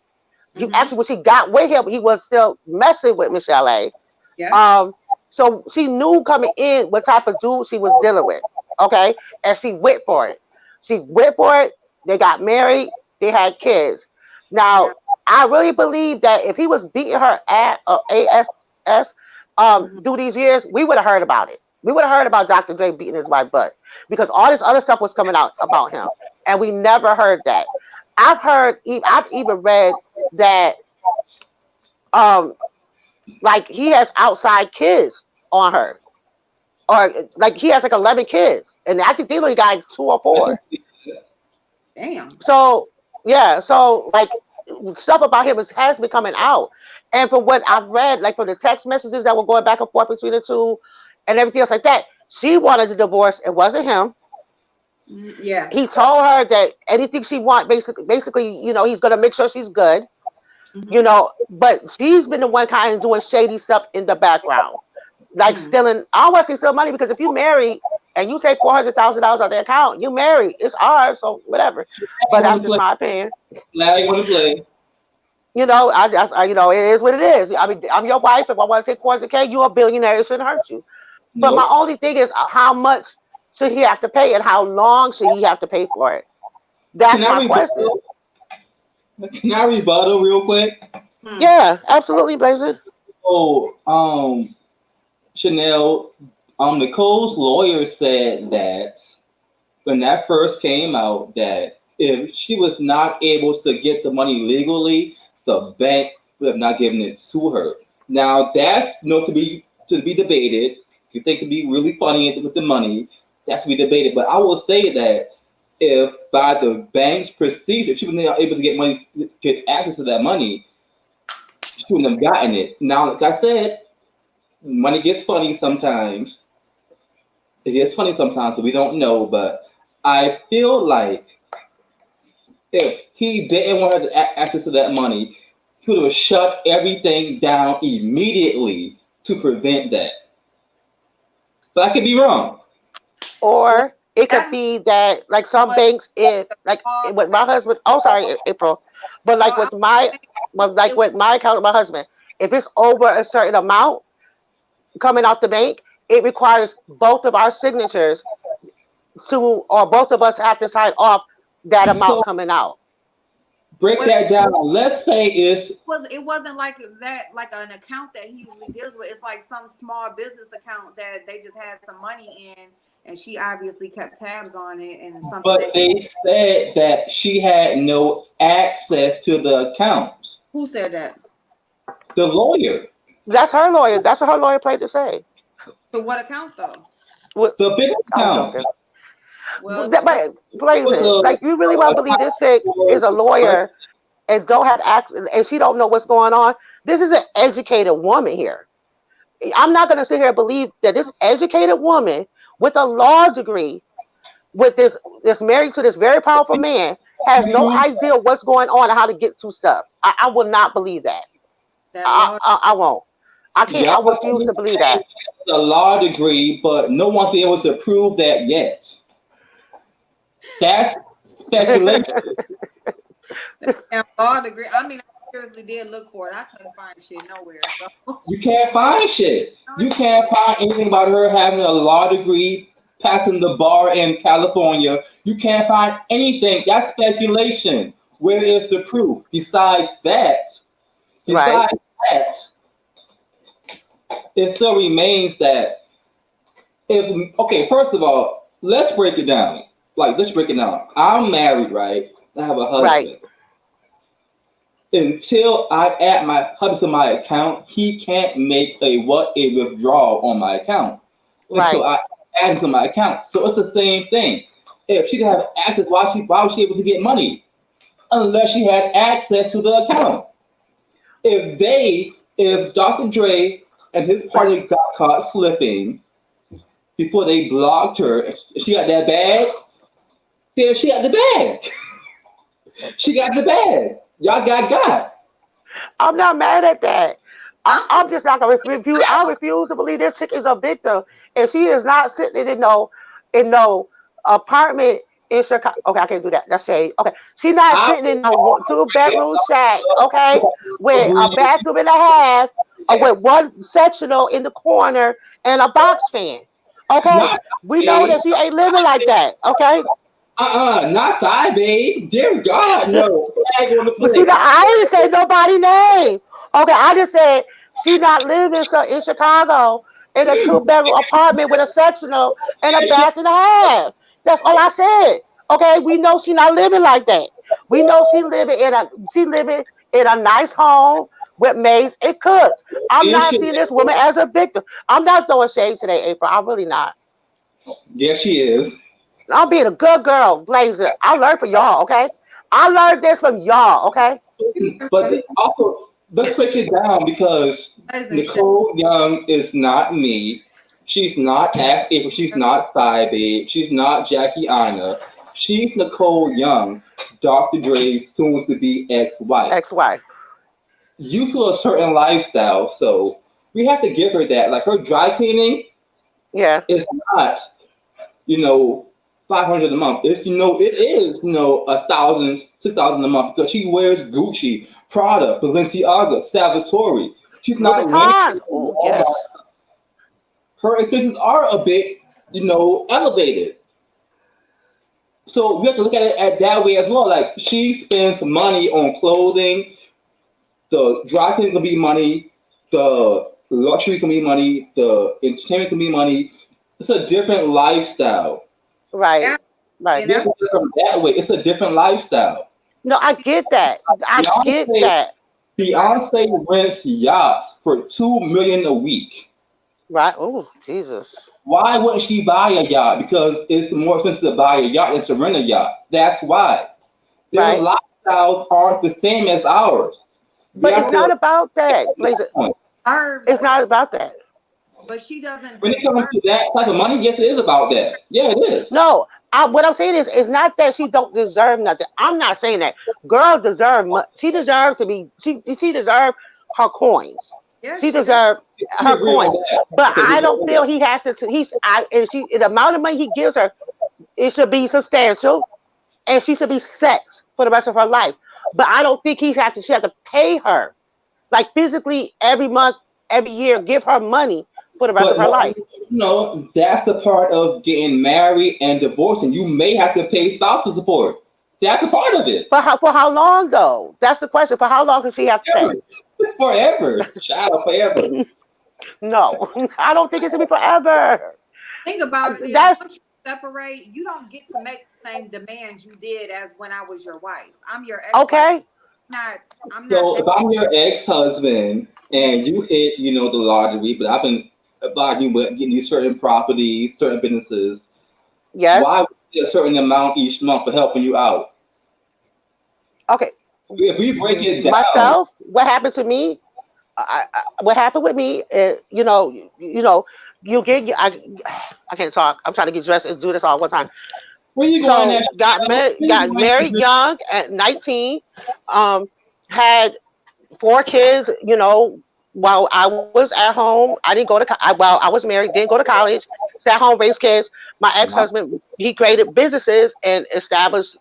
Actually, when she got with him, he was still messing with Michelle A. Yeah. So she knew coming in what type of dude she was dealing with. Okay, and she went for it. They got married. They had kids. Now, I really believe that if he was beating her ass through these years, we would have heard about it. We would have heard about Dr. Dre beating his wife butt because all this other stuff was coming out about him, and we never heard that. I've even read that like he has outside kids on her, or like he has like 11 kids, and I think they only got 2 or 4. Damn. So yeah, so like stuff about him has been coming out, and from what I've read, like from the text messages that were going back and forth between the two, and everything else like that, she wanted the divorce. It wasn't him. Yeah. He told her that anything she wants, basically, he's gonna make sure she's good. But she's been the one kind of doing shady stuff in the background, like stealing. I don't want to say steal money because if you marry and you take $400,000 out of the account, you married. It's ours, so whatever. But that's just my opinion. Glad you want to play. It is what it is. I mean, I'm your wife. If I want to take $400K, you're a billionaire. It shouldn't hurt you. But my only thing is how much should he have to pay and how long should he have to pay for it? That's my question. Can I rebuttal real quick? Yeah, absolutely, Blazer. So, Chanel, Nicole's lawyer said that when that first came out, that if she was not able to get the money legally, the bank would have not given it to her. Now that's to be debated. If you think to be really funny with the money, that's to be debated. But I will say that if by the bank's procedure, if she was not able to get access to that money, she wouldn't have gotten it. Now, like I said, money gets funny sometimes. It gets funny sometimes, so we don't know. But I feel like if he didn't want her to access to that money, he would have shut everything down immediately to prevent that. But I could be wrong. Well, Or it could that be that like some was banks, all with my husband. Oh, sorry, April. But no, like I with my, think but like it with my account with my husband, if it's over a certain amount coming out the bank, it requires both of our signatures to, or both of us have to sign off that amount So coming out. break what that down. Let's say it's it wasn't like that, like an account that he usually deals with. It's like some small business account that they just had some money in, and she obviously kept tabs on it, and it's something but that he. they said that she had no access to the accounts. Who said that? The lawyer, That's her lawyer. That's what her lawyer played to say. To what account though? Well, the big I'm account, joking. Well, But with Blazing, the like you really want to believe this chick is a account lawyer and don't have access and she don't know what's going on? This is an educated woman here. I'm not going to sit here and believe that this educated woman with a law degree, with this married to this very powerful man, has no for idea what's going on and how to get to stuff. I will not believe that. that law. I won't. I can't. I y'all refuse to believe saying that. she has a law degree, but no one's been able to prove that yet. That's speculation. And law degree. I mean, I seriously did look for it. I couldn't find shit nowhere. So You can't find shit. no, You can't find anything about her having a law degree, passing the bar in California. You can't find anything. That's speculation. Where is the proof? Right. Besides that, it still remains that if okay, first of all, let's break it down. Like let's break it down. I'm married, right? I have a Right. husband. Until I add my husband to my account, he can't make a withdrawal on my account. Until Right. I add him to my account. So it's the same thing. If she didn't have access, why was she able to get money? Unless she had access to the account. If Dr. Dre and his party got caught slipping before they blocked her, she got that bag, then she got the bag. She got the bag. Y'all got. I'm not mad at that. I'm I'm just not gonna refuse. I refuse to believe this chick is a victim, and she is not sitting in no apartment in Chicago. Okay, I can't do that. That's shade. Okay, she's not I sitting in no two-bedroom shack. Okay, with a agree. bathroom and a half, with one sectional in the corner and a box fan. Okay, Not we know babe. that she ain't living like that. Okay, Not thigh, babe. Dear God, no. Flag on the but see, plate. I didn't say nobody name. Okay, I just said she not living in Chicago in a two-bedroom apartment with a sectional and a And she, bath and a half. That's all I said. Okay, we know she not living like that. We know she living in a nice home with maids and cooks. I'm and not she, seeing this woman as a victim. I'm not throwing shade today, April. I'm really not. yeah, she is. I'm being a good girl, Blazer. I learned from y'all, okay? I learned this from y'all, okay? But also, let's break it down because amazing shit. Nicole Young is not me. She's not Ask April. She's not Thigh Babe. She's not Jackie Aina. She's Nicole Young, Dr. Dre's soon to be ex-wife. Ex-wife. Used to a certain lifestyle, so we have to give her that. Like her dry cleaning Yeah. is not, you know, 500 a month. It is, 1,000, 6,000 a month because she wears Gucci, Prada, Balenciaga, Salvatore. She's Louis not renting Vuitton. from Oh, yes. Walmart. Her expenses are a bit, elevated. So we have to look at it at that way as well. Like she spends money on clothing, the dry cleaning gonna be money, the luxury can be money, the entertainment can be money. It's a different lifestyle. Right. Yeah, Right. and You have that's to look from that way. It's a different lifestyle. No, I get that. I get Beyonce, that. Beyonce rents yachts for 2 million a week. Right. Oh, Jesus. Why wouldn't she buy a yacht? Because it's more expensive to buy a yacht than to rent a yacht. That's why. Their Right. lifestyles aren't the same as ours. We But it's have not to about get that. to that point. deserves It's what, not about that. but she doesn't When it comes deserve. to that type of money, yes, it is about that. Yeah, it is. No, what I'm saying is, it's not that she don't deserve nothing. I'm not saying that. Girl deserve. She deserves to be. She deserve her coins. Yes, She she does. deserve We her agree on coins. that. But Okay, we I agree don't on feel that. he has to. The amount of money he gives her, it should be substantial, and she should be set for the rest of her life. But I don't think he has to. She has to pay her like physically every month, every year, give her money for the rest of But her no, life. no, that's the part of getting married and divorcing. You may have to pay spousal support. That's a part of it. For how long though? That's the question. For how long does she have to Forever. pay? Forever. Child, forever. No, I don't think it should be forever. Thing about it is, That's once you separate, you don't get to make the same demands you did as when I was your wife. I'm your ex-wife. okay. Not, I'm not So that. if I'm your ex-husband and you hit, the lottery, but I've been advising you with getting you certain properties, certain businesses, Yes. why would you get a certain amount each month for helping you out? Okay. If we break it down, Myself, what happened to me? What happened with me? You get. I can't talk. I'm trying to get dressed and do this all one time. where you going So at? got married young at 19. Um, had 4 kids. While I was at home, I didn't go to. While I was married, didn't go to college. Sat home, raised kids. My ex-husband, he created businesses and established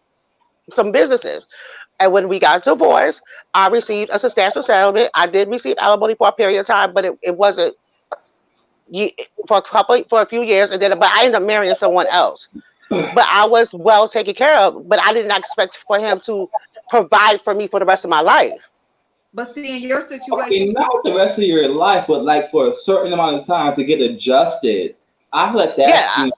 some businesses. And when we got divorced, I received a substantial settlement. I did receive alimony for a period of time, but it wasn't for a few years, and then but I ended up marrying someone else. But I was well taken care of. But I did not expect for him to provide for me for the rest of my life. But see, in your situation, Okay, not the rest of your life, but like for a certain amount of time to get adjusted. I feel like that's, Yeah,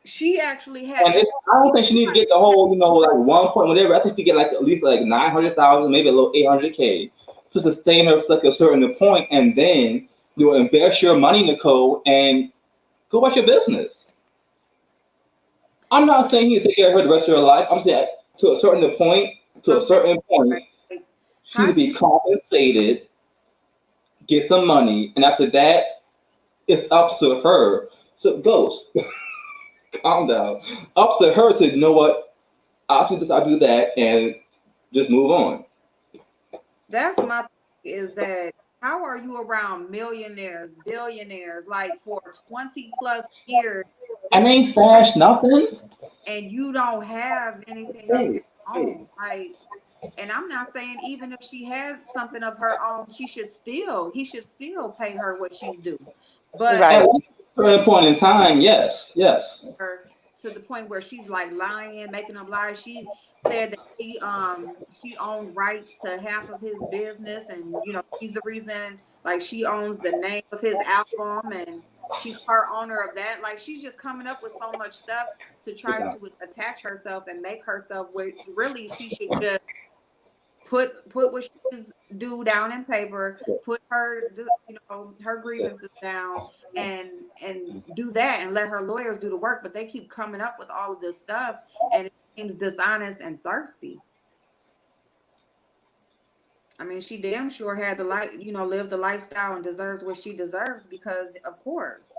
she actually had and this. I don't think she needs to get the whole, like 1 point whatever. I think she get like at least like 900,000, maybe a little 800K to sustain her like a certain point, and then invest your money, Nicole, and go about your business. I'm not saying you take care of her the rest of her life. I'm saying to a certain point, to a Okay, certain point, like, she how should be compensated, get some money, and after that, it's up to her. So Ghost, calm down. Up to her to know what I do this, I do that, and just move on. that's my thing, is that how are you around millionaires, billionaires, like for 20 plus years, I ain't stashed nothing. and you don't have anything of your Hey, hey. own? Like, and I'm not saying even if she had something of her own, he should still pay her what she's due. But At right. a certain point in time, yes, yes. her to the point where she's like lying, making up lies. She said that she owned rights to half of his business, and she's the reason. Like, she owns the name of his album, and she's part owner of that. Like, she's just coming up with so much stuff to try Yeah. to attach herself and make herself where really she should just put what she's due down in paper, put her grievances down, and do that, and let her lawyers do the work. But they keep coming up with all of this stuff, and it seems dishonest and thirsty. I mean, she damn sure had the lived the lifestyle and deserves what she deserves, because of course.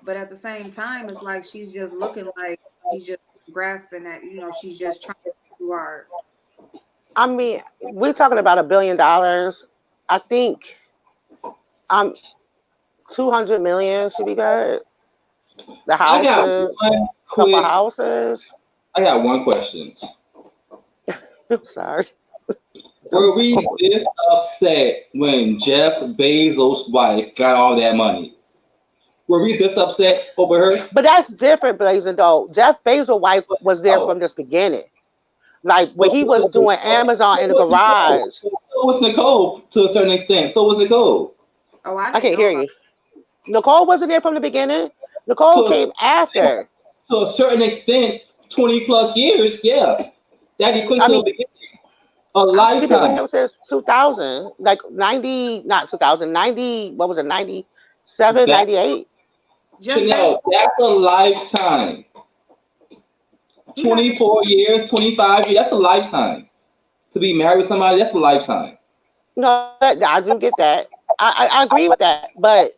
But at the same time, it's like she's just looking like she's just grasping at, she's just trying too hard. I mean, we're talking about $1 billion. I think um 200 million should be good. The I got houses, one couple quick. houses. I got one question. I'm sorry. Were we this upset when Jeff Bezos' wife got all that money? Were we this upset over her? But that's different, Blazing though. Jeff Bezos' wife was there Oh, from this beginning. Like when but he so was doing so Amazon in the was Nicole. garage. So was Nicole to a certain extent. So was Nicole. Oh, I I didn't can't know hear about. you. Nicole wasn't there from the beginning. Nicole So came after. to a certain extent, 20 plus years, yeah, that equates I to a mean, beginning, a she been with lifetime. him since 2000, like 90, not 2000, 90. What was it, 97, That 98? Jeff Bezos, Chanel, that's a lifetime. he got 24 years, 25 years, that's a lifetime. To be married with somebody, that's a lifetime. No, I do get that. I agree with that, but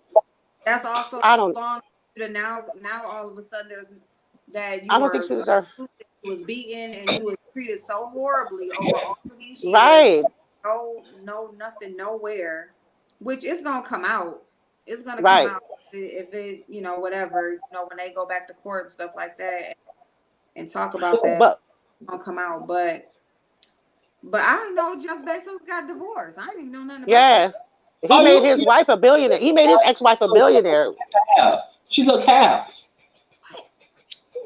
that's also I don't. long to now all of a sudden there's that I don't think she deserves. you was beaten and you was treated so horribly over all of these years. Right, Nothing, nowhere. Which is gonna come out. It's gonna come right. out if it, whatever, when they go back to court and stuff like that and talk about that, But it's gonna come out. But I didn't know Jeff Bezos got divorced. I didn't even know nothing about that. yeah, he Are you made his serious? wife a billionaire. He made his ex-wife a billionaire. Half. She's like half.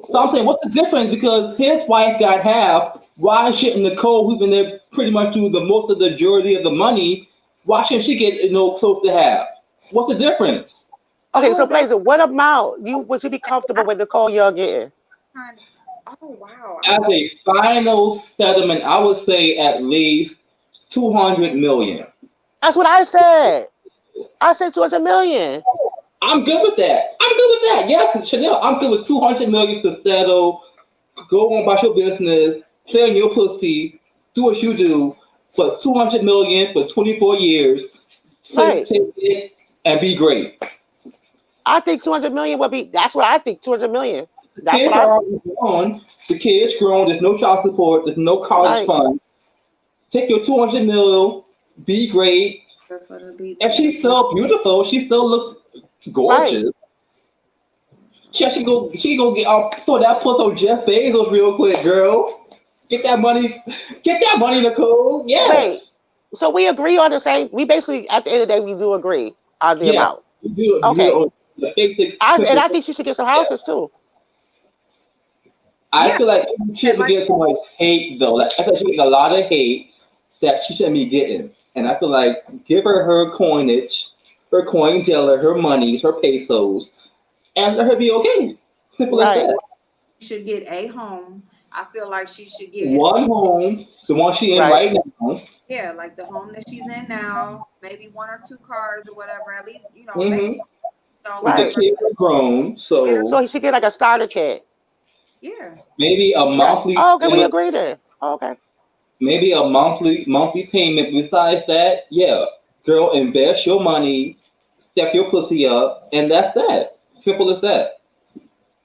So I'm saying, what's the difference? Because his wife got half. Why shouldn't Nicole, who's been there pretty much do the most of the majority of the money, why shouldn't she get close to half? What's the difference? Okay, so Oh, that Blazer, what amount would you be comfortable with Nicole Young getting? kind. Oh wow. As a final settlement, I would say at least 200 million. That's what I said. I said 200 million. I'm good with that. I'm good with that. Yes, Chanel, I'm good with 200 million to settle. Go on about your business, play in your pussy, do what you do. For 200 million for 24 years, Right. take it and be great. I think 200 million would be. That's what I think. 200 million. That's what Kids I. are already grown. The kids grown. There's no child support. There's no college Right. fund. Take your 200 mil, be great. And she's still beautiful. She still looks Right. gorgeous. She go get throw that puss on Jeff Bezos real quick, girl. Get that money, Nicole. Wait. Yes. So we agree on the same. We basically, at the end of the day, we do agree on the Yeah. amount. You do Okay. on the basic And simple. I think she should get some houses too. I Yeah, feel like she should be getting so much hate though. Like I feel like she's getting a lot of hate that she shouldn't be getting. And I feel like give her coinage, her coin dealer, her monies, her pesos, and let her be okay. Simple as Right. that. she should get a home. I feel like she should get One home, the one she in Right. right now. like the home that she's in now, maybe one or two cars or whatever. At least maybe Mm-hmm. The Right. whatever. kids are grown, so So he should get like a starter kit. Yeah, maybe a Yeah. monthly Oh, okay, we payment, agree then. Oh, okay. maybe a monthly payment. Besides that, yeah, girl, invest your money, step your pussy up, and that's that. Simple as that.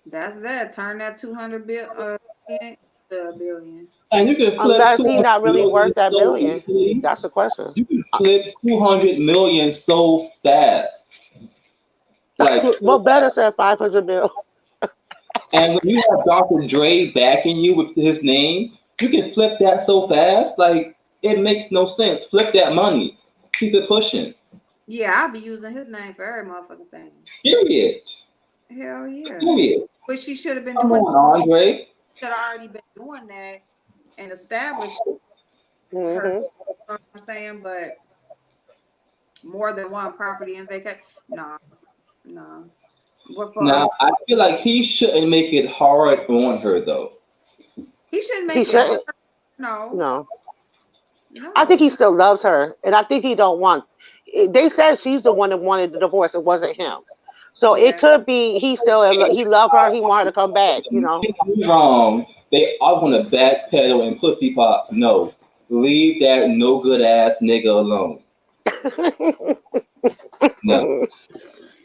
that's that. Turn that 200 into a billion. And you can flip Unless he 200 not really worth million that so billion. easily. That's the question. You can flip 200 million so fast. Like Well, so better fast. said 500 mil. And when you have Dr. Dre backing you with his name, you can flip that so fast. Like it makes no sense. Flip that money. Keep it pushing. Yeah, I'll be using his name for every motherfucking thing. Period. Hell yeah. Period. But she should have been Come doing. on, Andre. Should have already been doing that and established her. Mm-hmm. You know what I'm saying, but more than one property in vacation. No. What for? Now I feel like he shouldn't make it hard on her though. He shouldn't He make it hard. shouldn't. No. No. I think he still loves her, and I think he don't want. They said she's the one that wanted the divorce. It wasn't him. So it Yeah. could be he loved her. He wanted her to come back. You know. You're wrong. They all want to backpedal and pussy pop. No, leave that no good ass nigga alone.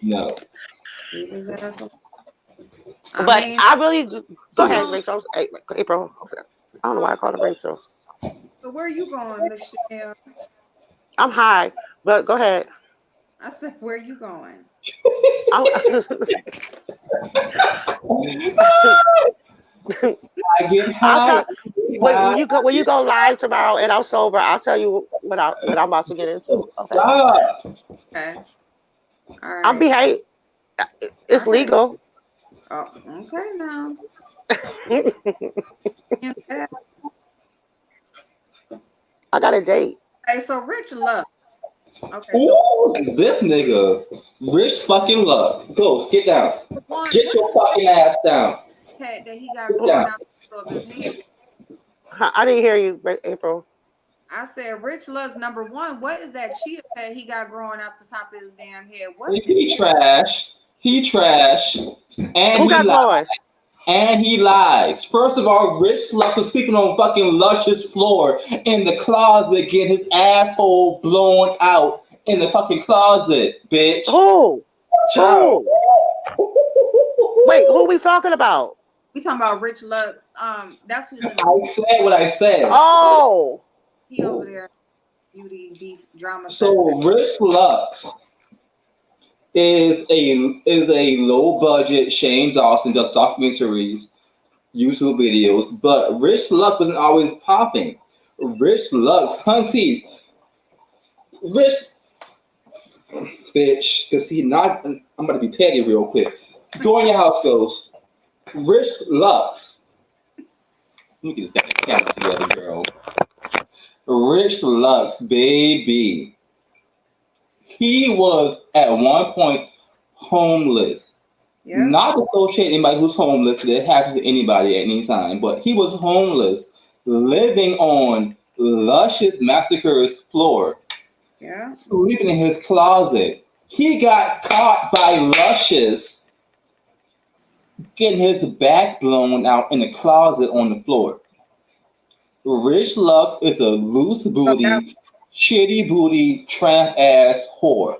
No. Leave his ass alone. But mean, I really go ahead, know. Rachel. Hey, April. I don't know why I called her Rachel. So where are you going, Michelle? I'm high, but go ahead. I said, where are you going? I get high. When you go live tomorrow and I'm sober, I'll tell you what I'm about to get into. Okay. Stop. Okay. All right. I'm behave. It's Okay. legal. Oh, okay now. I got a date. Hey, so Rich Love. Okay, so Ooh, this nigga, Rich fucking Lux. Go, get down. one, Get your fucking ass down. that he got Get growing down. out the middle of his head. I didn't hear you, April. I said, Rich Lux, number one, what is that chia pet he got growing out the top of his damn head? What is He trash. He trash. And Who he got lies. growing? And he lies. First of all, Rich Lux was sleeping on fucking Lush's floor in the closet, getting his asshole blown out in the fucking closet, bitch. Who? Child. Wait, who we talking about? we talking about Rich Lux? That's who's in I said what I said. Oh, he over there, beauty beef drama. So Rich Lux is a low budget Shane Dawson does documentaries, YouTube videos, but Rich Lux wasn't always popping. Rich Lux, Hunty, Rich, bitch, because he not. I'm gonna be petty real quick. Go in your house, ghost. Rich Lux. Let me get this camera together, girl. Rich Lux, baby. He was at one point homeless. Yeah. Not to associate anybody who's homeless, that happens to anybody at any time, but he was homeless, living on Luscious Massacre's floor, Yeah. sleeping in his closet. He got caught by Luscious getting his back blown out in the closet on the floor. Rich Lux is a loose booty, shitty booty, tramp ass whore.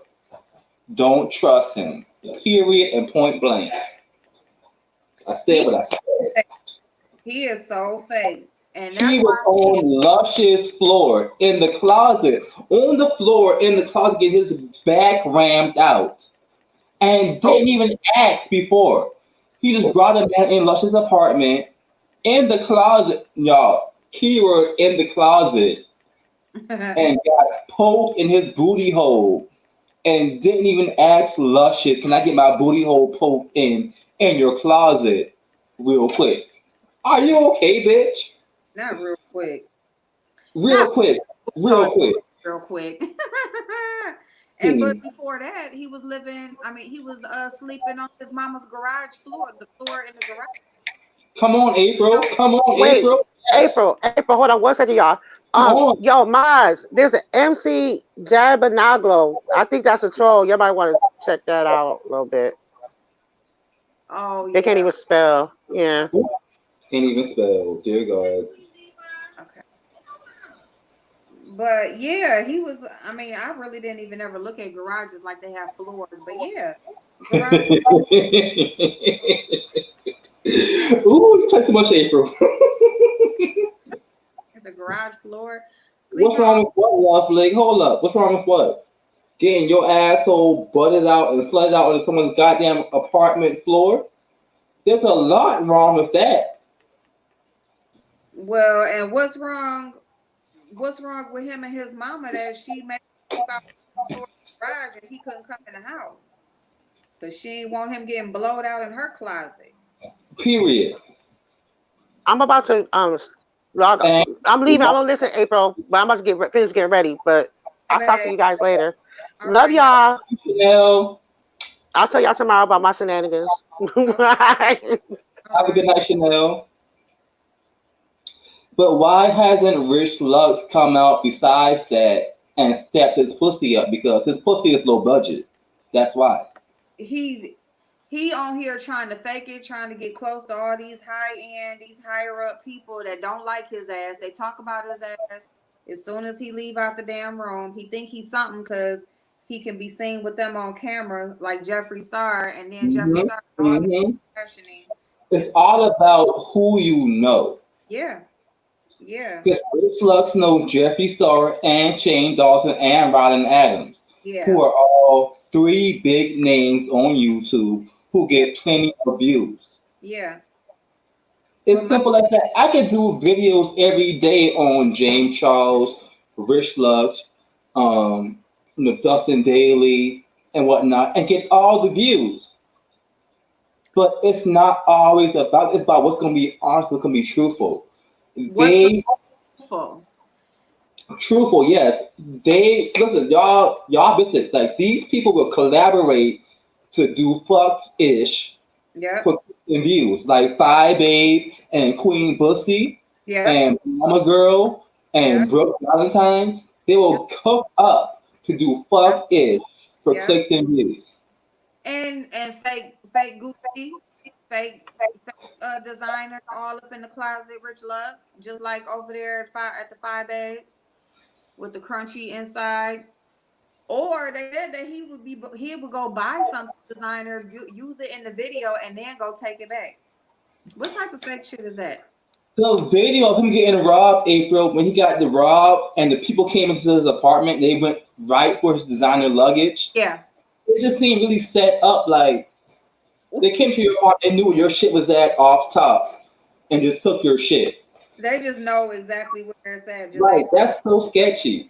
Don't trust him. Period and point blank. I said what I said. He is so fake. And that's He was why on Lush's floor in the closet. On the floor in the closet, getting his back rammed out. And didn't even ask before. He just brought a man in Lush's apartment in the closet, y'all. Keyword in the closet. And got poked in his booty hole. And didn't even ask Luscious, can I get my booty hole poked in your closet real quick? Are you okay, bitch? not real quick. Real quick. Real quick. And but before that, he was he was sleeping on his mama's garage floor, the floor in the garage. Come on, April. Come on, wait, April. April, hold on one second, y'all. Yo, Maz, there's an MC Jabanaglo. I think that's a troll. You might want to check that out a little bit. Oh, yeah. They can't even spell. Yeah. Can't even spell. Dear God. Okay. But yeah, he was. I really didn't even ever look at garages like they have floors. But yeah, garage. Ooh, you play too much, April. The garage floor. What's wrong with what, lovely? Hold up. What's wrong with what? Getting your asshole butted out and flooded out on someone's goddamn apartment floor? There's a lot wrong with that. Well, and what's wrong? What's wrong with him and his mama that she made him out the garage and he couldn't come in the house because she didn't want him getting blowed out in her closet. Period. I'm about to log. I'm leaving. I'm gonna listen, April, but I'm about to finish getting ready. But I'll talk to you guys later. Love y'all. Chanel. I'll tell y'all tomorrow about my shenanigans. Have a good night, Chanel. But why hasn't Rich Lux come out besides that and stepped his pussy up? Because his pussy is low budget. That's why. He on here trying to fake it, trying to get close to all these high-end, these higher-up people that don't like his ass. They talk about his ass. As soon as he leave out the damn room, he think he's something because he can be seen with them on camera like Jeffree Star, and then Jeffree Star questioning. It's all about who you know. Yeah. Yeah. Because Rich Lux knows Jeffree Star and Shane Dawson and Rodden Adams, who are all three big names on YouTube who get plenty of views. Yeah. It's simple as that. I can do videos every day on James Charles, Rich Lux, Dustin Daly, and whatnot, and get all the views. But it's not always about. It's about what's going to be honest, what's going to be truthful. truthful, yes. They listen, y'all listen. Like these people will collaborate to do fuck ish Yep. for in views, like Five Babe and Queen Bussy Yep. and Mama Girl Yep. and Brooke Valentine. They Yep. will cook up to do Yep. fuck ish for Yep. clicks and views. And fake Gucci, fake designer all up in the closet, Rich Lux, just like over there at the Five Babes with the crunchy inside. Or they said that he would go buy some designer, use it in the video, and then go take it back. What type of fake shit is that? The video of him getting robbed, April, when he got the rob and the people came into his apartment, they went right for his designer luggage. Yeah. It just seemed really set up like they came to your apartment and knew your shit was at off top and just took your shit. They just know exactly where it's at. Just Right, that's so sketchy.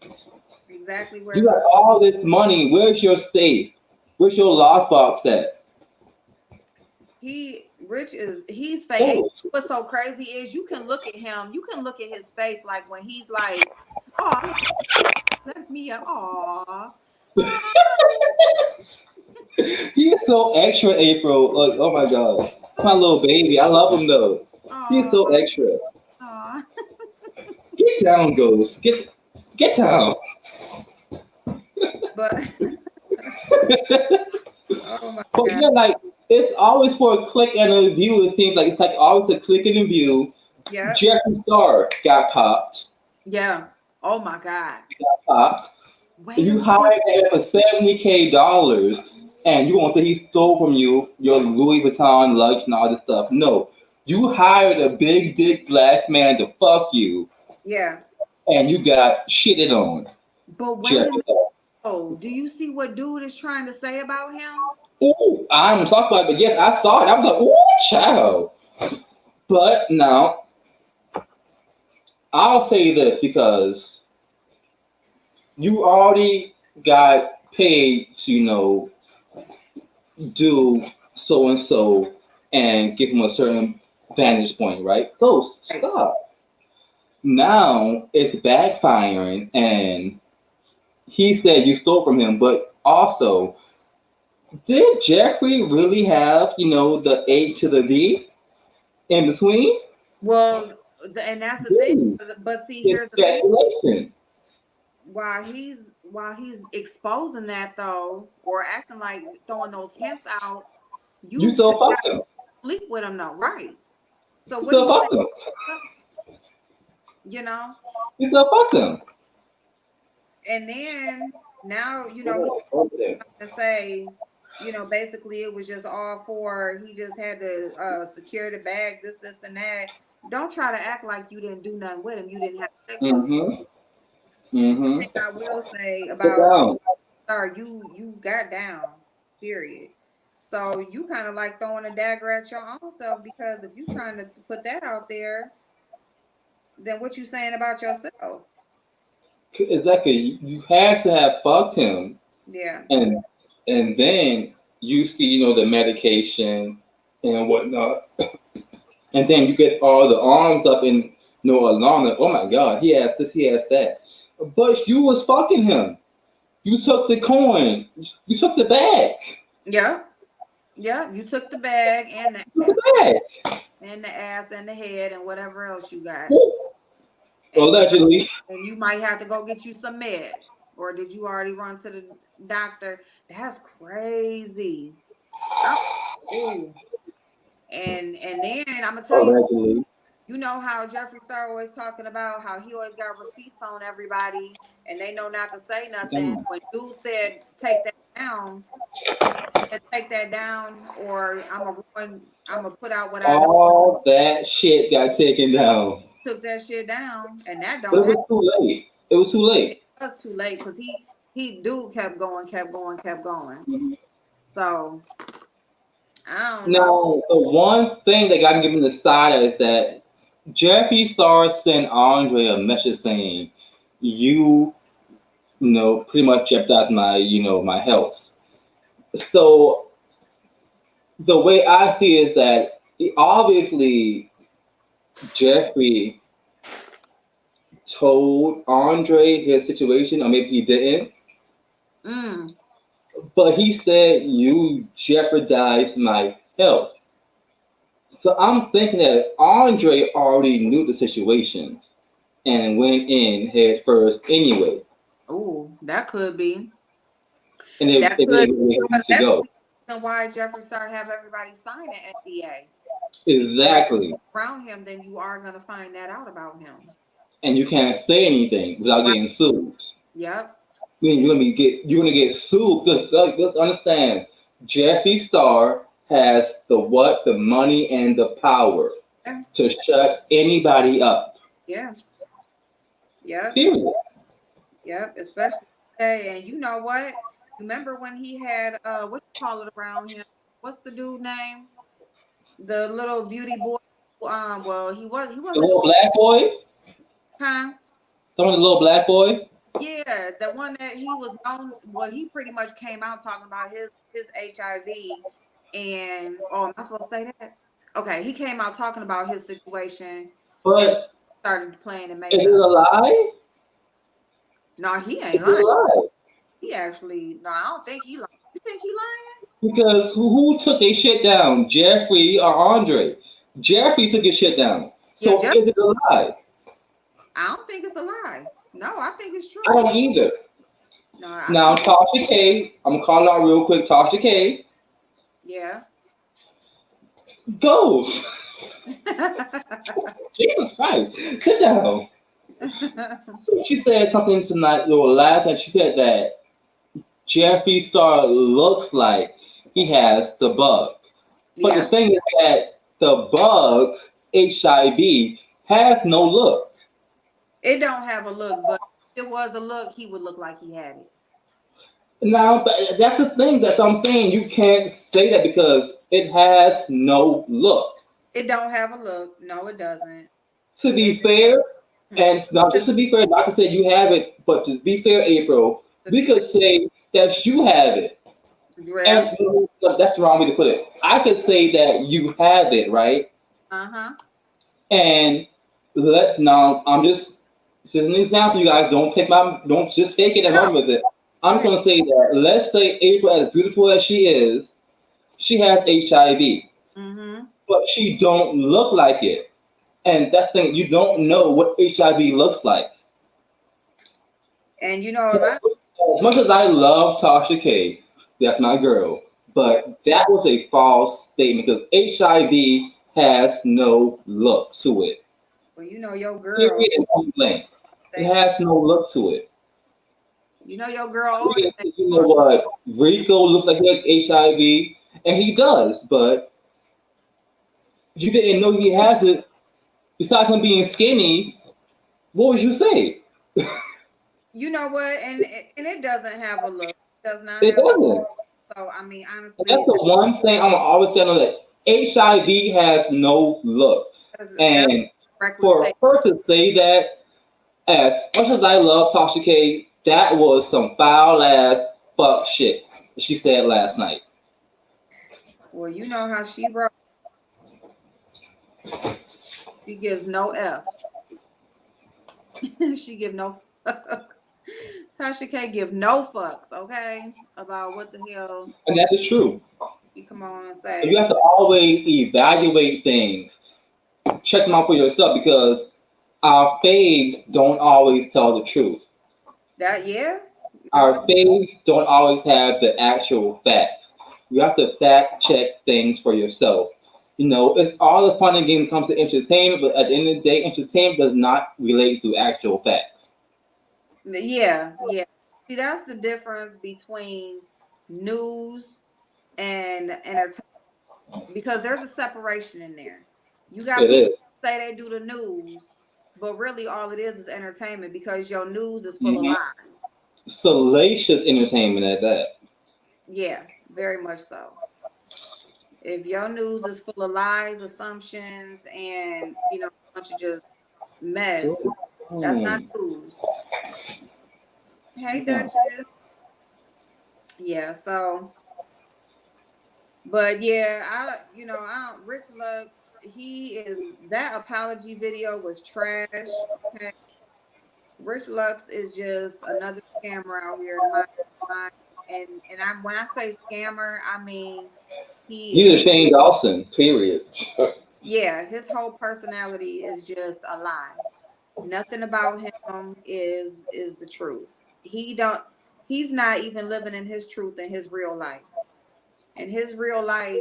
exactly where You it's got all this money. Where's your safe? Where's your lockbox at? he's fake. Oh, What's so crazy is you can look at him, you can look at his face like when he's like, oh, let me up, oh, he is so extra, April. Like, oh my god, my little baby. I love him though. He's so oh, extra. oh. Get down, Ghost. Get down. But oh my But god, yeah, like it's always for a click and a view. It seems like it's like always a click and a view. yeah, Jeffree Star got popped. yeah, oh my god. Popped. Wait a You minute. hired him for $70K, and you want to say he stole from you your Louis Vuitton luggage and all this stuff? No, you hired a big dick black man to fuck you, Yeah, and you got shitted on. but wait a Jeffree minute. Star. Oh, do you see what dude is trying to say about him? Ooh, I'm gonna talk about it, but yes, I saw it. I was like, ooh, child. But now, I'll say this because you already got paid to, do so and so and give him a certain vantage point, right? Ghost, stop. Now it's backfiring, and he said you stole from him, but also, did Jeffrey really have, the A to the V in between? Well, and that's the thing. But see, It's here's the thing. speculation. While he's exposing that though, or acting like throwing those hints out, You you still got fuck him. to sleep with him though, right? So You what do still you fuck him. say? You know, You still fuck him. and then now he Over there. to say, basically it was just all for he just had to secure the bag, this, and that. Don't try to act like you didn't do nothing with him. You didn't have sex with him. Mm-hmm. Mm-hmm. Thing I will say Sit about down. sir, you got down, period. So you kind of like throwing a dagger at your own self because if you trying to put that out there, then what you saying about yourself? Exactly. You had to have fucked him, Yeah, and then you see, the medication and whatnot, and then you get all the arms up in no alarm. Like, oh my god, he has this, he has that. But you was fucking him. You took the coin. You took the bag. yeah, yeah. You took the bag and the You ass, took the bag. and the ass and the head and whatever else you got. Allegedly. And you might have to go get you some meds. Or did you already run to the doctor? That's crazy. Ooh. And then I'm gonna tell you, Allegedly. you know how Jeffree Star always talking about how he always got receipts on everybody and they know not to say nothing. When dude said take that down, or I'm gonna put out what I know. All that shit got taken down. Took that shit down, and that But don't it happen. was too late. It was too late. It was too late because he dude kept going. Mm-hmm. So I don't know. Now, the one thing that got me giving the side is that Jeffree Star sent Andre a message saying, pretty much jeopardized my, my health. So the way I see it is that obviously Jeffrey told Andre his situation, or maybe he didn't, Mm. but he said, "You jeopardized my health." So I'm thinking that Andre already knew the situation and went in head first anyway. Oh, that could be. And it, That it could made where he because needs to that could go. be the reason why Jeffree Star have everybody sign an NDA. Exactly. Around him, then you are gonna find that out about him. And you can't say anything without Right. getting sued. Yep. You're gonna get sued because let's understand, Jeffree Star has the what, the money and the power Yeah. to shut anybody up. Yeah. Yep. Period. Yep. Especially today. And you know what? Remember when he had what you call it around him? What's the dude name? The little beauty boy. Well, he The wasn't, little black boy, huh? some of the little black boy. Yeah, the one that he was known. Well, he pretty much came out talking about his HIV, and oh, am I supposed to say that? Okay, he came out talking about his situation and But started playing the is it makeup. a lie? No, he Is ain't it a lying. lie? He actually, no, I don't think he lying. You think he lying? Because who took their shit down? Jeffrey or Andre? Jeffrey took his shit down. Yeah, So Jeff. is it a lie? I don't think it's a lie. No, I think it's I true. don't either. No, I Now think Tasha K, I'm gonna call out real quick. Tasha K yeah. goes. Jesus Christ, sit down. She said something tonight, or last night. She said that Jeffree Star looks like he has the bug. But the Yeah, thing is that the bug, HIV, has no look. it don't have a look, but if it was a look, he would look like he had it. Now, but that's the thing that I'm saying. You can't say that because it has no look. It don't have a look. No, it doesn't. To It be fair, and not just to to be fair, not to say you have it, but to be fair, April, we be fair. could say that you have it. And Yes. that's the wrong way to put it. I could say that you have it, right? Uh-huh. And I'm just this is an example, you guys. Don't just take it and No. run with it. Go I'm ahead. gonna say that let's say April, as beautiful as she has HIV, Mm-hmm. but she don't look like it. And that's the thing, you don't know what HIV looks like. And you know, a lot. As much as I love Tasha K, that's my girl, Yeah. but that was a false statement because HIV has no look to it. Well, you know your girl. Period and point blank. It Say, has no look to it. you know your girl always say, You know what? Rico looks like he has HIV, and he does, but if you didn't know he has it, besides him being skinny, what would you say? you know what, and it doesn't have a look. It does not It have a look. doesn't. So I mean, And that's honestly, the one thing I'm always telling that HIV has no look. that's And correctly for stated. her to say that, as much as I love Tasha K, that was some foul ass fuck shit she said last night. Well, you know how she wrote. She gives no F's. She give no fucks. Tasha K give no fucks, okay, about what the hell And that is true. you come on and You say. have to always evaluate things, check them out for yourself because our faves don't always tell the truth. That yeah, Our no, faves don't always have the actual facts. You have to fact check things for yourself. You know, it's all the fun and game when it comes to entertainment, but at the end of the day, entertainment does not relate to actual facts. yeah, yeah. See, that's the difference between news and entertainment because there's a separation in there. You got It people is. say they do the news, but really all it is entertainment because your news is full of Mhm. lies. Salacious entertainment at that. Yeah, very much so. If your news is full of lies, assumptions, and a bunch of just mess, that's not Hmm. news. Hey, Yeah. Duchess. Yeah. So, but yeah, I don't. Rich Lux, he is that apology video was trash. Okay, Rich Lux is just another scammer out here in my mind. And I when I say scammer, I mean he He's is a Shane Dawson, period. yeah, his whole personality is just a lie. Nothing about him is the truth. He don't he's not even living in his truth in his real life. In his real life,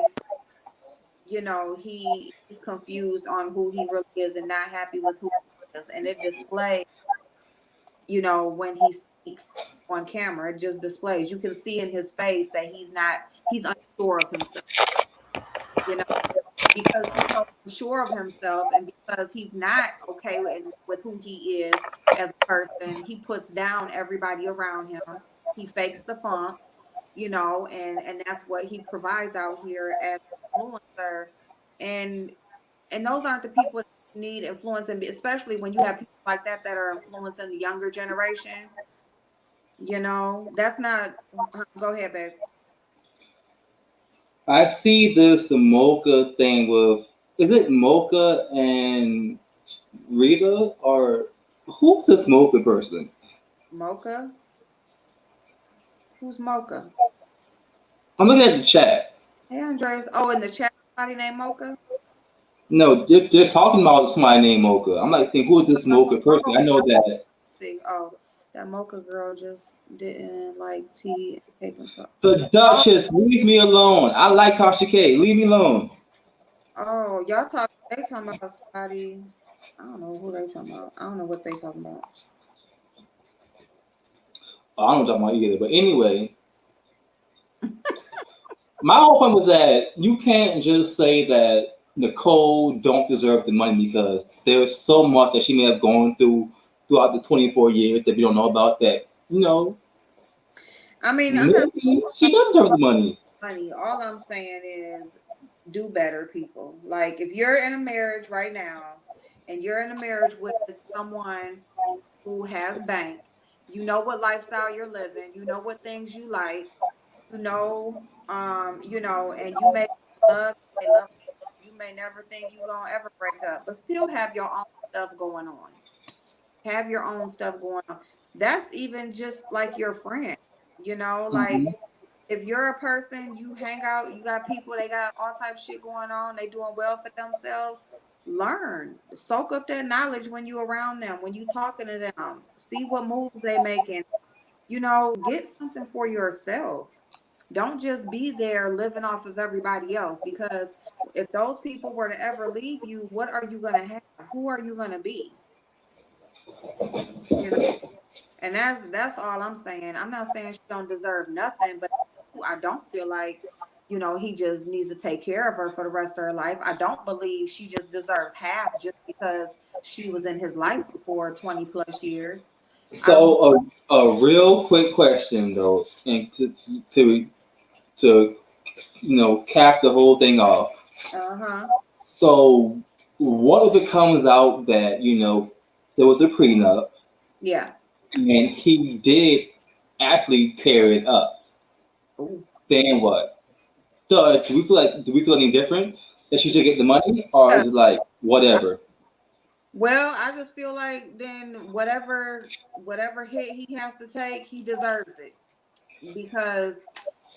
he's confused on who he really is and not happy with who he is. And it displays, when he speaks on camera, it just displays. You can see in his face that he's unsure of himself, you know, because he's so sure of himself and because he's not okay with who he is as a person, he puts down everybody around him. He fakes the funk, and that's what he provides out here as an influencer. And those aren't the people that need influence, and especially when you have people like that are influencing the younger generation. That's not. Go ahead, babe. I see the Mocha thing with, is it Mocha and Rita, or who's this Mocha person? Mocha. Who's Mocha? I'm looking at the chat. Hey, Andres. Oh, in the chat, somebody named Mocha. No, they're talking about somebody named Mocha. I'm like saying, who is this Mocha person? I know that. Oh, that Mocha girl just didn't like tea and paper cup. The Duchess, leave me alone. I like Tasha K. Leave me alone. Oh, they talking about somebody. I don't know who they talking about. I don't know what they talking about. I don't know what I'm talking about either. But anyway, my whole point was that you can't just say that Nicole don't deserve the money because there's so much that she may have gone through throughout the 24 years that we don't know about that, I mean, maybe she does deserve the money. All I'm saying is do better, people. Like if you're in a marriage right now and you're in a marriage with someone who has bank, you know what lifestyle you're living, you know what things you like, and you may they love you may never think you're gonna ever break up, but still have your own stuff going on. Have your own stuff going on. That's even just like your friend, like Mm-hmm. if you're a person, you hang out, you got people, they got all type of shit going on, they doing well for themselves. Learn, soak up that knowledge when you're around them, when you talking to them, see what moves they making, get something for yourself. Don't just be there living off of everybody else, because if those people were to ever leave you, what are you going to have? Who are you going to be? And that's all I'm saying. I'm not saying she don't deserve nothing, but I don't feel like, he just needs to take care of her for the rest of her life. I don't believe she just deserves half just because she was in his life for 20 plus years. So a real quick question though, and to cap the whole thing off. Uh-huh. So what if it comes out that there was a prenup? Yeah. And he did actually tear it up. Ooh. Then what? So do we feel any different that she should get the money, or is it like whatever? Well, I just feel like then whatever hit he has to take, he deserves it, because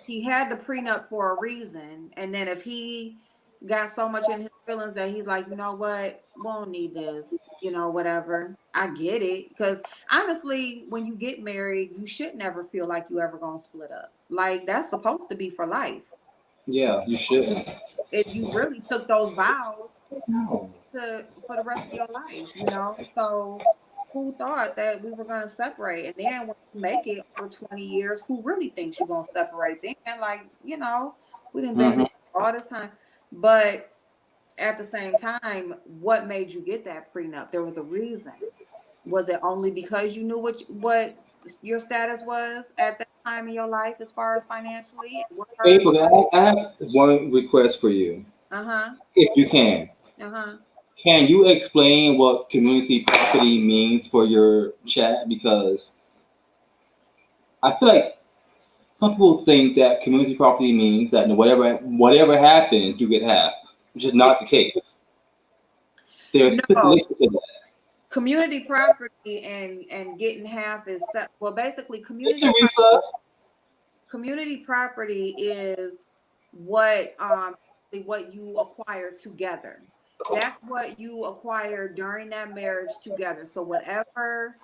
he had the prenup for a reason. And then if he got so much in his feelings that he's like, you know what, won't need this, whatever. I get it. Because honestly, when you get married, you should never feel like you ever gonna split up. Like that's supposed to be for life. Yeah, you should. If you really took those vows No. for the rest of your life, So who thought that we were gonna separate? And then when you make it for 20 years, who really thinks you're gonna separate? Then we didn't been Mm-hmm. together all this time. But at the same time, what made you get that prenup? There was a reason. Was it only because you knew what your status was at that time in your life as far as financially? April, I have one request for you, Uh-huh. if you can. Uh-huh. Can you explain what community property means for your chat? Because I feel like some people think that community property means that whatever happens, you get half, which is not the case. There's No. stipulations to that. community property and getting half is well, basically Hey, Teresa. community property is what you acquire together. That's what you acquire during that marriage together. So whatever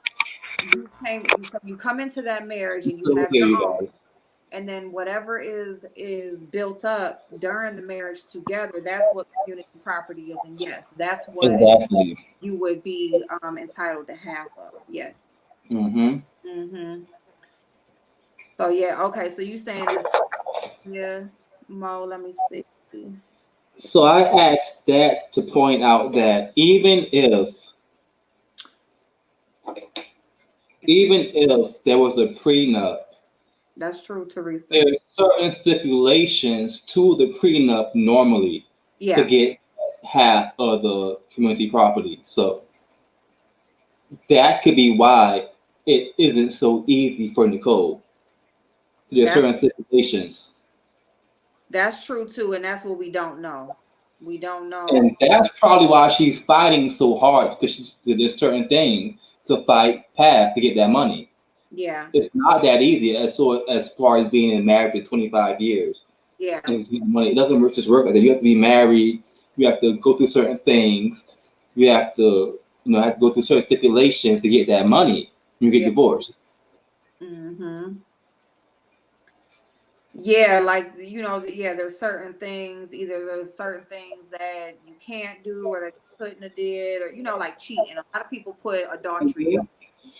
so you come into that marriage and you So, have here your you own, guys. and then whatever is built up during the marriage together, that's what community property is. And yes, that's what Exactly. you would be entitled to half of. Yes. Mm-hmm. Mm-hmm. So yeah, okay. So you saying this? Yeah, Mo. Let me see. So I asked that to point out that even if there was a prenup, That's true, Teresa. there's certain stipulations to the prenup normally to Yeah, get half of the community property. So that could be why it isn't so easy for Nicole. There's that's certain stipulations. that's true too, and that's what we don't know. We don't know. And that's probably why she's fighting so hard because there's certain things to fight past to get that money. Yeah, It's not that easy as far as being in marriage for 25 years yeah, and getting money. It doesn't just work like that. You have to be married. You have to go through certain things. You have to have to go through certain stipulations to get that money. You get yeah. divorced. Mm-hmm. Yeah, like yeah, there's certain things. Either there's certain things that you can't do, or that you couldn't have did, or like cheating. A lot of people put adultery. Mhm.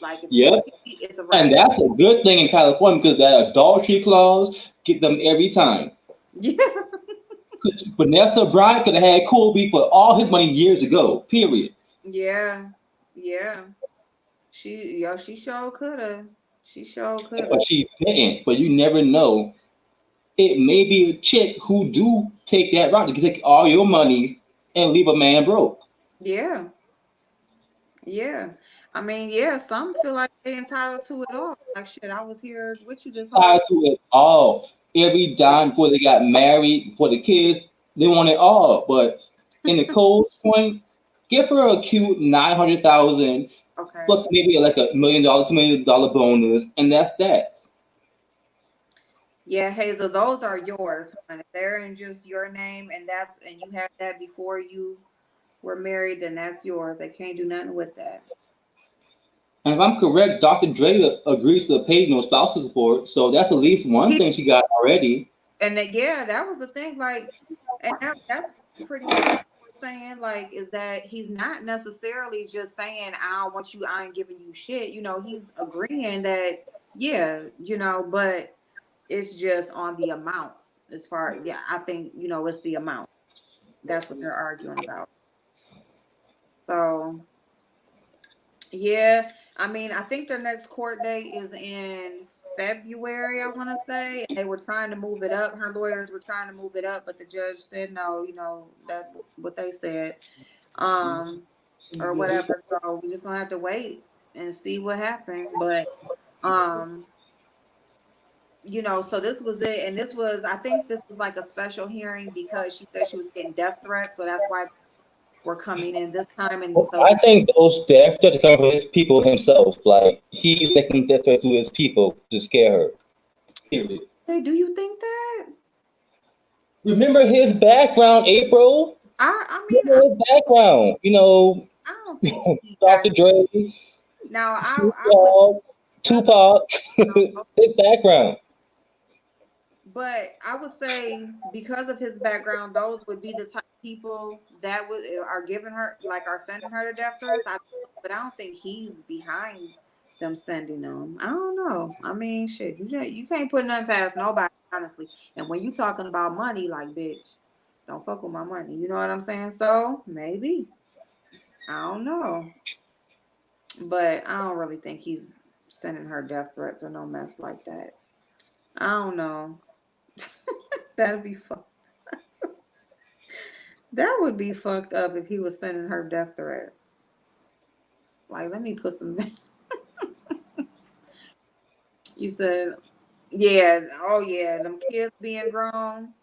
Like if you Yep. cheat, it's a And wrap. that's a good thing in California because that adultery clause get them every time. Yeah, Vanessa Bryant could have had Kobe for all his money years ago. Period. yeah, yeah. She sure coulda. She sure coulda. But she didn't. But you never know. It may be a chick who do take that route to take all your money and leave a man broke. Yeah, yeah. I mean, yeah. Some feel like they entitled to it all. Like shit, I was here with you this whole Tied time. to it all. Every dime before they got married, before the kids, they want it all. But in the Cole's point, give her a cute 900,000 Okay. plus maybe like $1 million, $2 million bonus, and that's that. Yeah, Hazel, those are yours, honey. They're in just your name, and you had that before you were married, then that's yours. They can't do nothing with that. And if I'm correct, Dr. Dre agrees to pay no spousal support, so that's at least one He thing she got already. and that, yeah, that was the thing. Like, and that's pretty much what we're saying. Like, is that he's not necessarily just saying, "I don't want you. I ain't giving you shit." He's agreeing that, yeah, but it's just on the amounts. As far, yeah, I think it's the amount. That's what they're arguing about. So. Yeah, I mean, I think their next court date is in February, I want to say. They were trying to move it up. Her lawyers were trying to move it up, but the judge said no, that's what they said. Um, or whatever. So we're just gonna have to wait and see what happened. But um, so this was it, and I think this was like a special hearing because she said she was getting death threats, so that's why we're coming in this time. And so I think those death threats are coming from his people himself. Like he's making death threats to his people to scare her. Period. hey, do you think that? Remember his background, April? I mean, Remember his background? I don't think he got Dr. Dre, now. I would, Snoop Tupac, uh, his background. but I would say because of his background, those would be the type of people that are giving her are sending her to death threats. But I don't think he's behind them sending them. I don't know. I mean, shit, you can't put nothing past nobody, honestly. And when you talking about money, like bitch, don't fuck with my money. You know what I'm saying? So maybe I don't know. But I don't really think he's sending her death threats or no mess like that. I don't know. That'd be fucked. That would be fucked up if he was sending her death threats. Like, let me put some. You said, yeah. Oh yeah, them kids being grown.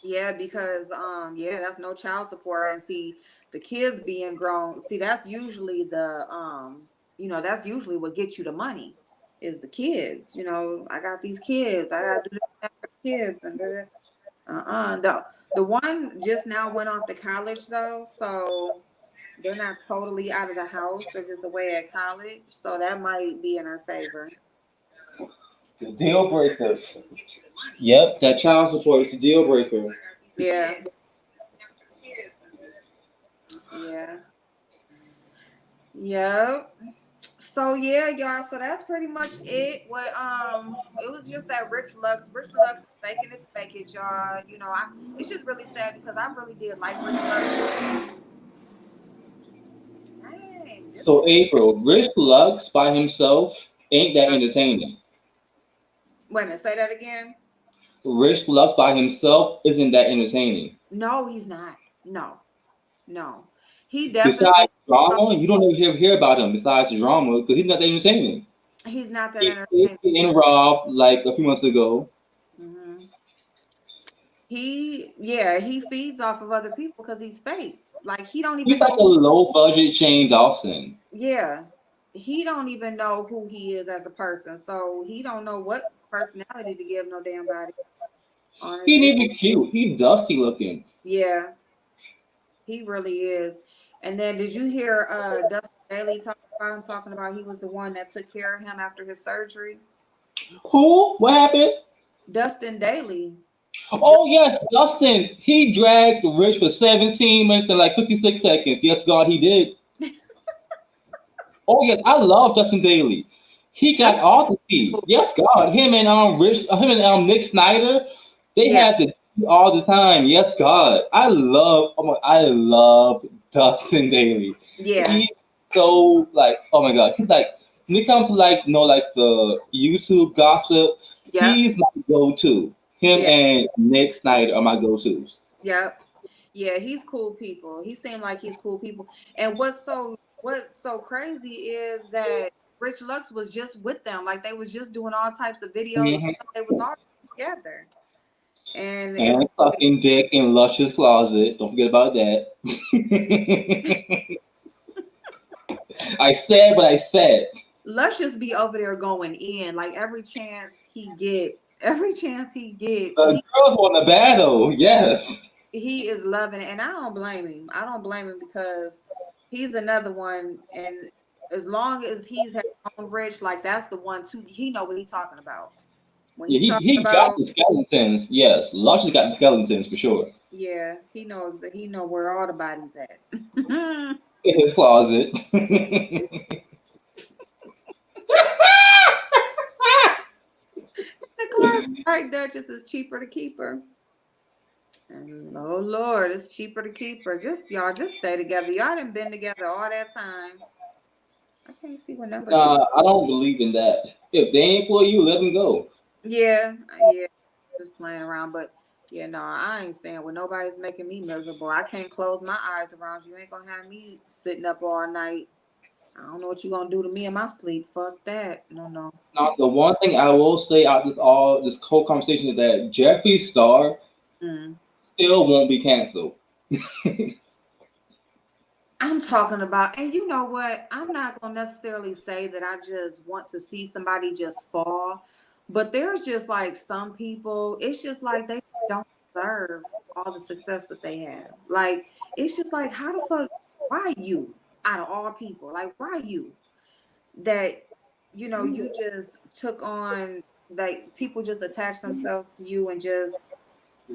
Yeah, because yeah, that's no child support. And see, the kids being grown. See, that's usually that's usually what gets you the money is the kids. I got these kids. I gotta do this for the kids and the one just now went off to college though, so they're not totally out of the house. They're just away at college, so that might be in her favor. The deal breaker. Yep, that child support is the deal breaker. Yeah, yeah, yep. So yeah, y'all. So that's pretty much it. It was just that Rich Lux is making it to make it, y'all. It's just really sad because I really did like Rich Lux. Dang, So April, Rich Lux by himself ain't that entertaining. wait a minute, say that again. Rich Lux by himself isn't that entertaining. No, he's not. No, no. He definitely Besides drama, you don't even hear about him besides drama because he's not that entertaining. he's not that He's entertaining. and Rob like a few months ago. Hmm. He feeds off of other people because he's fake. Like he don't He's even like a know. low budget Shane Dawson. Yeah, he don't even know who he is as a person, so he don't know what personality to give no damn body. He ain't Honestly, even cute. He's dusty looking. yeah, he really is. And then did you hear Dustin Daly talking about he was the one that took care of him after his surgery? Who? What happened? Dustin Daly. Oh yes, Dustin. He dragged Rich for 17 minutes and like 56 seconds. Yes, God, he did. Oh yes, I love Dustin Daly. He got all the tea. Yes, God. Him and Nick Snyder, they Yeah, had the tea all the time. Yes, God. I love Dustin Daly. yeah, He's so like, oh my God. He's like when it comes to like like the YouTube gossip, yeah, he's my go-to. Him yeah, and Nick Snyder are my go-tos. yeah. Yeah, he's cool people. He seemed like he's cool people. And what's so crazy is that Rich Lux was just with them. Like they was just doing all types of videos and Mhm. stuff. They was all together. And it's And fucking Dick in Lush's closet. Don't forget about that. I said what I said. Luscious be over there going in. Like every chance he get, The girls want to battle. Yes. he is loving it. And I don't blame him. I don't blame him because he's another one. And as long as he's had own Rich, like that's the one too. He know what he's talking about. When Yeah, he's he, talking he got about, the skeletons. Yes. Lush has got the skeletons for sure. yeah, he know where all the bodies at. In his closet. The car, right, Duchess is cheaper to keep her. And oh Lord, it's cheaper to keep her. Y'all just stay together. Y'all done been together all that time. I can't see what number that is. I don't believe in that. If they employ you, let them go. Yeah, yeah, just playing around. But yeah, no, I ain't staying with nobody's making me miserable. I can't close my eyes around you. Ain't gonna have me sitting up all night. I don't know what you gonna do to me in my sleep. Fuck that. No, no. Now, the one thing I will say out this whole conversation is that Jeffree Star Mm. still won't be canceled. I'm talking about, and you know what? I'm not gonna necessarily say that I just want to see somebody just fall, but there's just like some people, it's just like they don't deserve all the success that they have. Like, it's just like, how the fuck, why you out of all people? Like, why you that, you just took on, like, people just attach themselves to you and just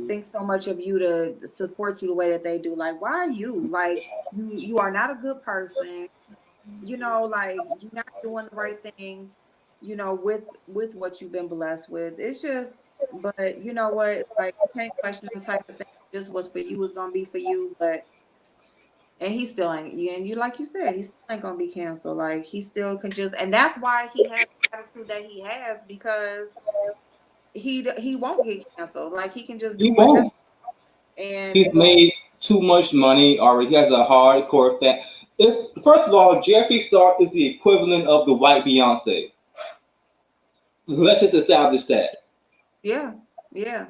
think so much of you to support you the way that they do. Like, why are you? Like, you are not a good person. Like you're not doing the right thing. With what you've been blessed with. It's just, but you know what? Like, you can't question them type of thing. Just what's for you is gonna be for you. But and he still ain't. And you, like you said, he still ain't gonna be canceled. Like he still can just, and that's why he has the attitude that he has because he won't get canceled. Like he can just He do whatever. won't. And He's made too much money already. He has a hardcore fan. First of all, Jeffree Star is the equivalent of the white Beyonce. Let's just establish that. yeah, yeah.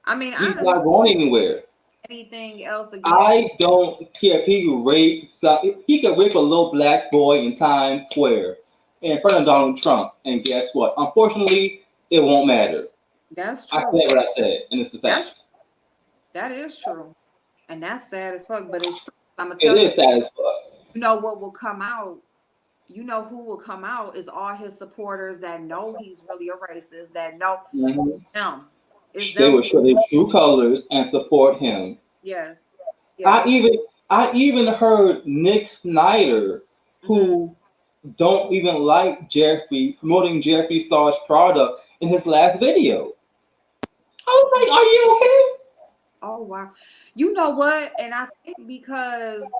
I mean, He's honestly, not going anywhere. anything else again. I don't care if he could rape a little black boy in Times Square in front of Donald Trump, and guess what? Unfortunately, it won't matter. That's I true. said what I said, and it's the That's facts. that is true, and that's sad as fuck. But it's true. I'm gonna It tell you. is sad as fuck. You know what will come out? You know who will come out is all his supporters that know he's really a racist. That know Mhm. them. It's They them. will show their true colors and support him. Yes. I Yes. even I even heard Nick Snyder, Hmm. who don't even like Jeffree, promoting Jeffree Star's product in his last video. I was like, "Are you okay?" Oh wow. You know what? And I think because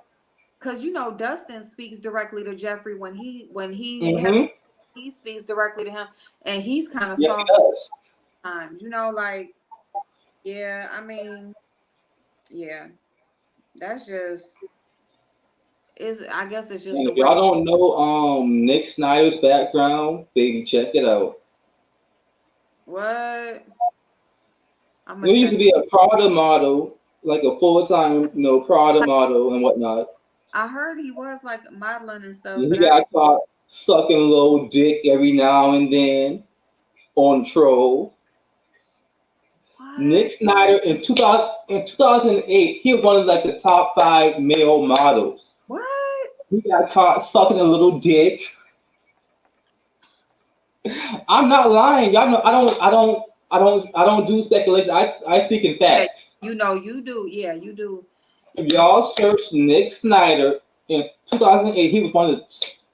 you know Dustin speaks directly to Jeffrey when he has Mm-hmm. he speaks directly to him, and he's kind of Yes, he soft does. at times. You know, like yeah. I mean, yeah. That's just is. I guess it's just And the if way. y'all don't know Nick Snyder's background, baby, check it out. What? I'm gonna He used check. to be a Prada model, like a full-time, Prada model and whatnot. I heard he was like modeling and stuff, And but he I got caught sucking little dick every now and then on troll. what? Nick Snyder in 2008, he was one of like the top 5 male models. What? He got caught sucking a little dick. I'm not lying. Y'all know I don't do speculation. I speak in Yeah, facts. you know you do. Yeah, you do. If y'all search Nick Snyder in 2008, he was one of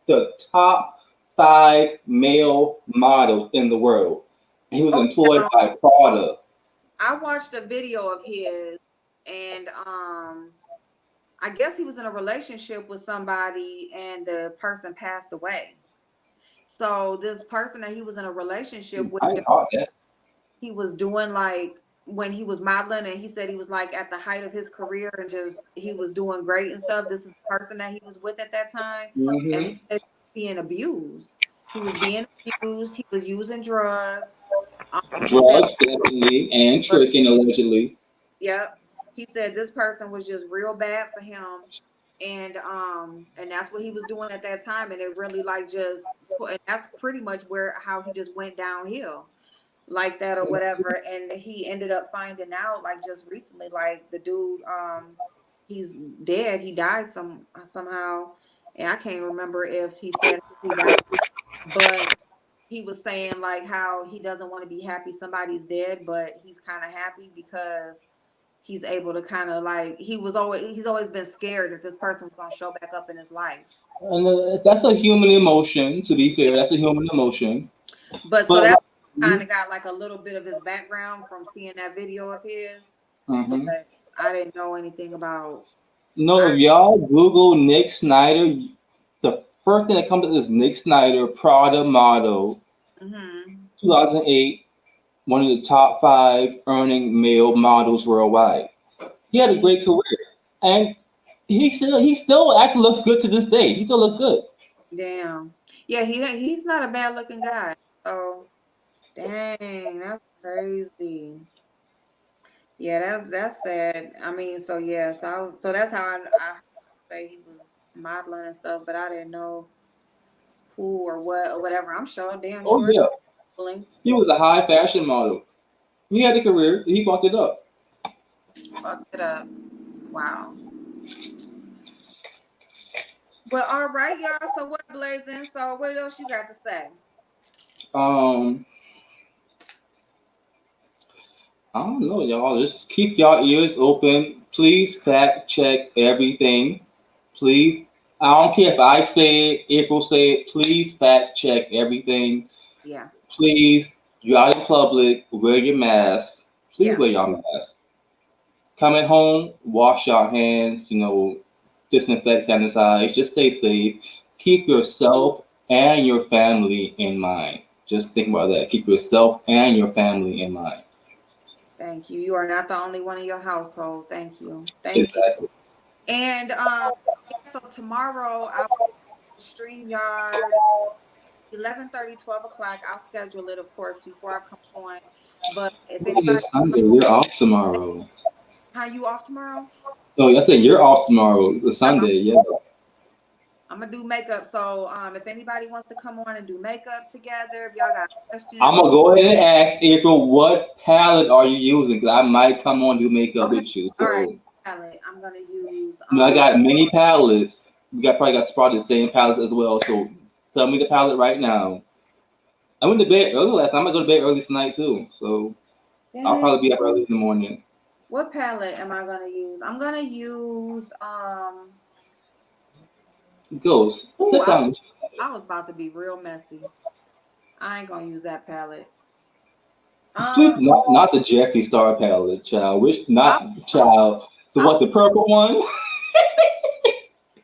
the top 5 male models in the world. And he was Oh, employed now, by Prada. I watched a video of his, and I guess he was in a relationship with somebody, and the person passed away. So this person that he was in a relationship with, I ain't caught that. he was doing like when he was modeling, and he said he was like at the height of his career and just he was doing great and stuff. This is the person that he was with at that time, and he Hmm. said he was being abused. He was being abused. He was using drugs. He said, Drugs, definitely, and but tricking, allegedly. yep, he said this person was just real bad for him, and that's what he was doing at that time, and it really like just and that's pretty much where how he just went downhill like that or whatever. And he ended up finding out like just recently, like the dude, he's dead. He died somehow, and I can't remember if he said he died, but he was saying like how he doesn't want to be happy somebody's dead, but he's kind of happy because he's able to kind of like he's always been scared that this person was going to show back up in his life. And that's a human emotion, to be Yeah, fair. That's a human emotion. but so But that kind like, of got like a little bit of his background from seeing that video of his, but mhm. I didn't know anything about. No, I if y'all Google Nick Snyder, the first thing that comes up is Nick Snyder, Prada model, mm-hmm. 2008, one of the top 5 earning male models worldwide. He had a Damn, great career, and he still actually looks good to this day. He still looks good. damn. Yeah, he's not a bad looking guy. So dang, that's crazy. Yeah, that's sad. I mean, so yeah, so that's how I say he was modeling and stuff, but I didn't know who or what or whatever. I'm sure, damn Oh sure, yeah, modeling. he was a high fashion model. He had a career. He fucked it up. Fucked it up. Wow. Well, all right, y'all. So what blazing? So what else you got to say? Um, I don't know, y'all. Just keep y'all ears open. Please fact check everything. Please. I don't care if I say it, April say it. Please fact check everything. Yeah, Please, you're out in public, wear your mask. Please yeah, wear your mask. Coming home, wash your hands, disinfect, sanitize, just stay safe. Keep yourself and your family in mind. Just think about that. Keep yourself and your family in mind. thank you. You are not the only one in your household. Thank you. Thank you. Exactly. And yeah, so tomorrow I'll stream yard 11:30, 12 o'clock. I'll schedule it, of course, before I come on. But if It anybody, is Sunday. We're off tomorrow. How you off tomorrow? No, I said you're off tomorrow, the Sunday. Yeah. I'm gonna do makeup. So if anybody wants to come on and do makeup together, if y'all got questions. I'm gonna go ahead and ask April, what palette are you using? Because I might come on and do makeup Okay. with you. All right. So Palette. I'm gonna use I got many palettes. We probably got spotted the same palette as well. So tell me the palette right now. I went to bed early last night. I'm gonna go to bed early tonight too. So I'll probably be up early in the morning. What palette am I gonna use? I'm gonna use Ghost. Ooh, Sit down. I was about to be real messy. I ain't gonna use that palette. Please, not the Jeffree Star palette, child. Which not child. The purple one?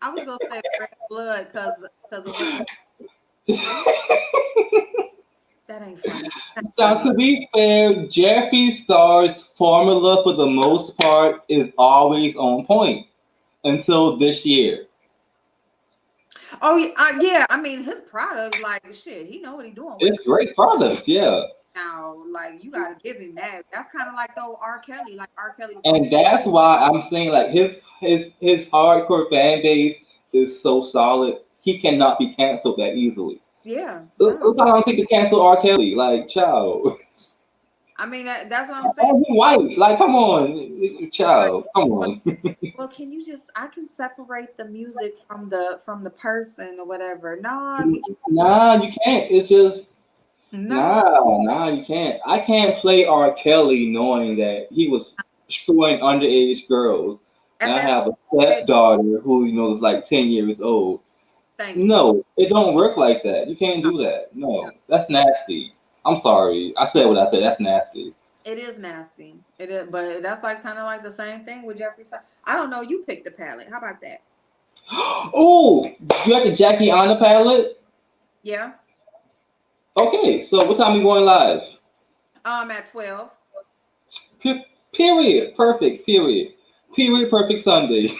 I was gonna say red blood because of what that ain't funny. Now, to be fair, Jeffree Star's formula for the most part is always on point until this year. Oh yeah, I mean his products, like shit, he know what he doing. It's great products, yeah. Now, like you gotta give him that. That's kind of like though R. Kelly, like R. Kelly's. And that's why I'm saying like his hardcore fan base is so solid. He cannot be canceled that easily. Yeah. Look how long it take to cancel R. Kelly, like child. I mean that's what I'm saying. Oh, he white, like come on, child, come on. Well, can you just? I can separate the music from the person or whatever. No, Nah, you can't. It's just no. nah, you can't. I can't play R. Kelly knowing that he was screwing underage girls. And I have a stepdaughter who is like 10 years old. No, it don't work like that. You can't do that. No, that's nasty. I'm sorry. I said what I said. That's nasty. It is nasty. It is, but that's like kind of like the same thing with Jeffree Star. I don't know. You picked the palette. How about that? Oh, you got the Jackie Anna palette? Yeah. Okay, so what time are we going live? At 12. Period. Perfect. Period. Perfect Sunday.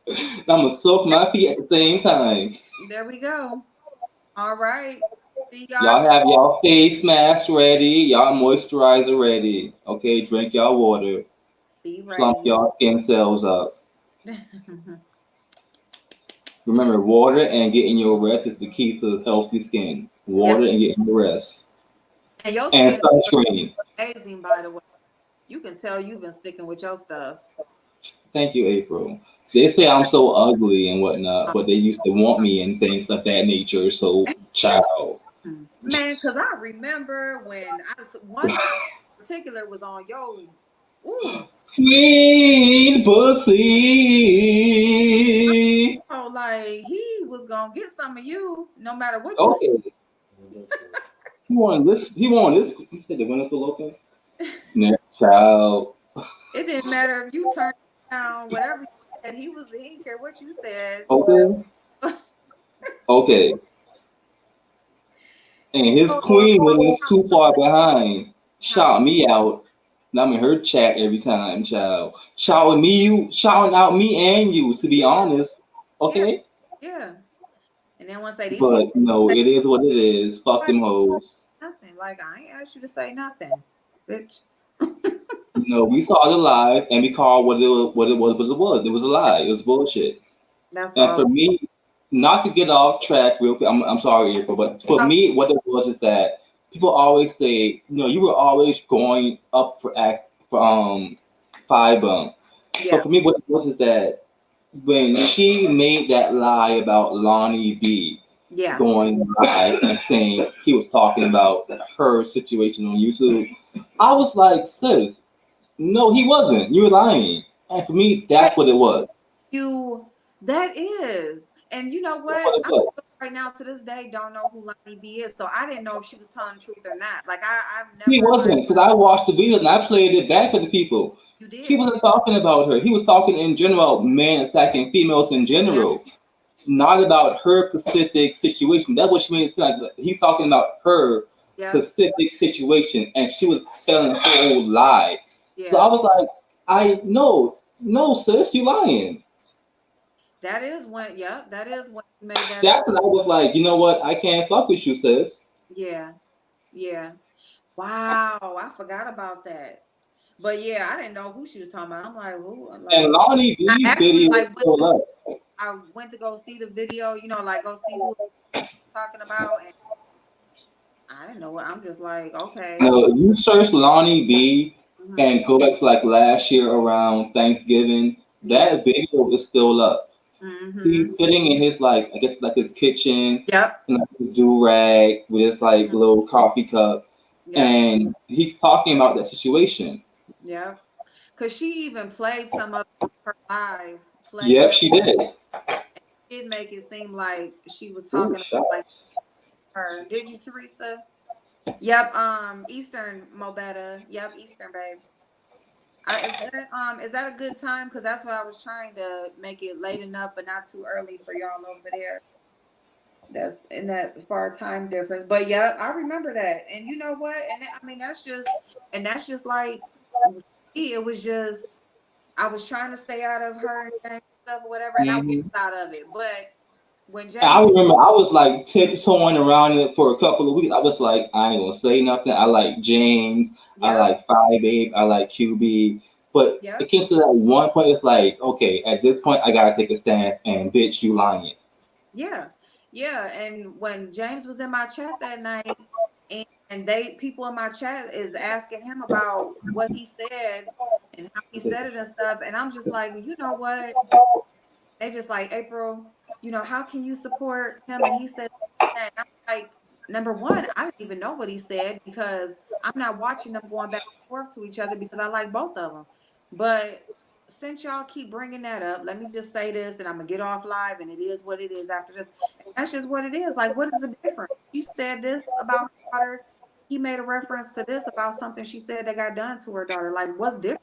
I'm gonna soak my feet at the same time. There we go. All right. See y'all have y'all face mask ready, y'all moisturizer ready. Okay, drink y'all water. Be ready. Plump y'all skin cells up. Remember, water and getting your rest is the key to healthy skin. Water and getting your rest. And your skin sunscreen. Amazing, by the way. You can tell you've been sticking with your stuff. Thank you, April. They say I'm so ugly and whatnot, but they used to want me and things of that nature. So, child. Man, because I remember when one in particular was on yo. Ooh. Queen pussy. Oh, like he was gonna get some of you, no matter what you said. He wanted this. He said the window still open. Nah, child. It didn't matter if you turned down, whatever you said. He didn't care what you said. Okay. Okay. And his queen was too far behind. Shout me out. And I'm in her chat every time, child. Shouting out me and you, to be honest. Okay? Yeah. And then once they these but no, it is what it is. Fuck them hoes. Nothing. Like I ain't asked you to say nothing, bitch. No, we saw the live and we called what it was. It was a lie. It was bullshit. That's and all. For me, not to get off track real quick, I'm sorry, April, but for me, what it was is that people always say, you were always going up for five bump. Yeah. But for me, what it was is that when she made that lie about Lonnie B going live and saying he was talking about her situation on YouTube, I was like, sis, no, he wasn't. You were lying. And for me, that's what it was. That is. And you know what? I right now to this day don't know who Lonnie B is. So I didn't know if she was telling the truth or not. Like I've never. He wasn't, because I watched the video and I played it back for the people. You did. He wasn't talking about her. He was talking in general, men attacking females in general. Yeah. Not about her specific situation. That's what she made it sound like. He's talking about her specific situation, and she was telling a whole lie. Yeah. So I was like, no, sis, you lying. That is when you made that. That's when I was like, you know what? I can't fuck with you, sis. Yeah. Wow, I forgot about that. But yeah, I didn't know who she was talking about. I'm like, who? And Like, Lonnie I B's actually video is like still up. I went to go see the video, like go see who talking about, and I didn't know what. I'm just like, okay. No, you search Lonnie B Hmm. and go back to like last year around Thanksgiving. Yeah. That video is still up. He's Hmm. sitting in his like I guess like his kitchen Yep. and like his do rag with his like Mhm. little coffee cup, Yep. and he's talking about that situation. Yep. Because she even played some of her live, played Yep, them. she did. Did make it seem like she was Ooh, talking about like shots. her. Did you, Teresa? Yep. Eastern Mobetta. Yep. Eastern, babe. Is that a good time? Because that's what I was trying to make it late enough, but not too early for y'all over there. That's in that far time difference. But yeah, I remember that. And you know what? I mean, that's just like it was just I was trying to stay out of her and James stuff or whatever, and I was Hmm. out of it. But when I James, remember I was like tiptoeing around it for a couple of weeks. I was like, I ain't gonna say nothing. I like James. I yep, like 5'8". I like QB. But it yep, came to that one point. It's like, okay, at this point, I gotta take a stance. And bitch, you lying. yeah, yeah. And when James was in my chat that night, and people in my chat is asking him about what he said and how he said it and stuff, and I'm just like, you know what? They just like, April, how can you support him? And he said that. I'm like, number one, I didn't even know what he said because I'm not watching them going back and forth to each other because I like both of them. But since y'all keep bringing that up, let me just say this, and I'm gonna get off live, and it is what it is after this. That's just what it is. Like, what is the difference? She said this about her daughter. He made a reference to this about something she said that got done to her daughter. Like, what's different?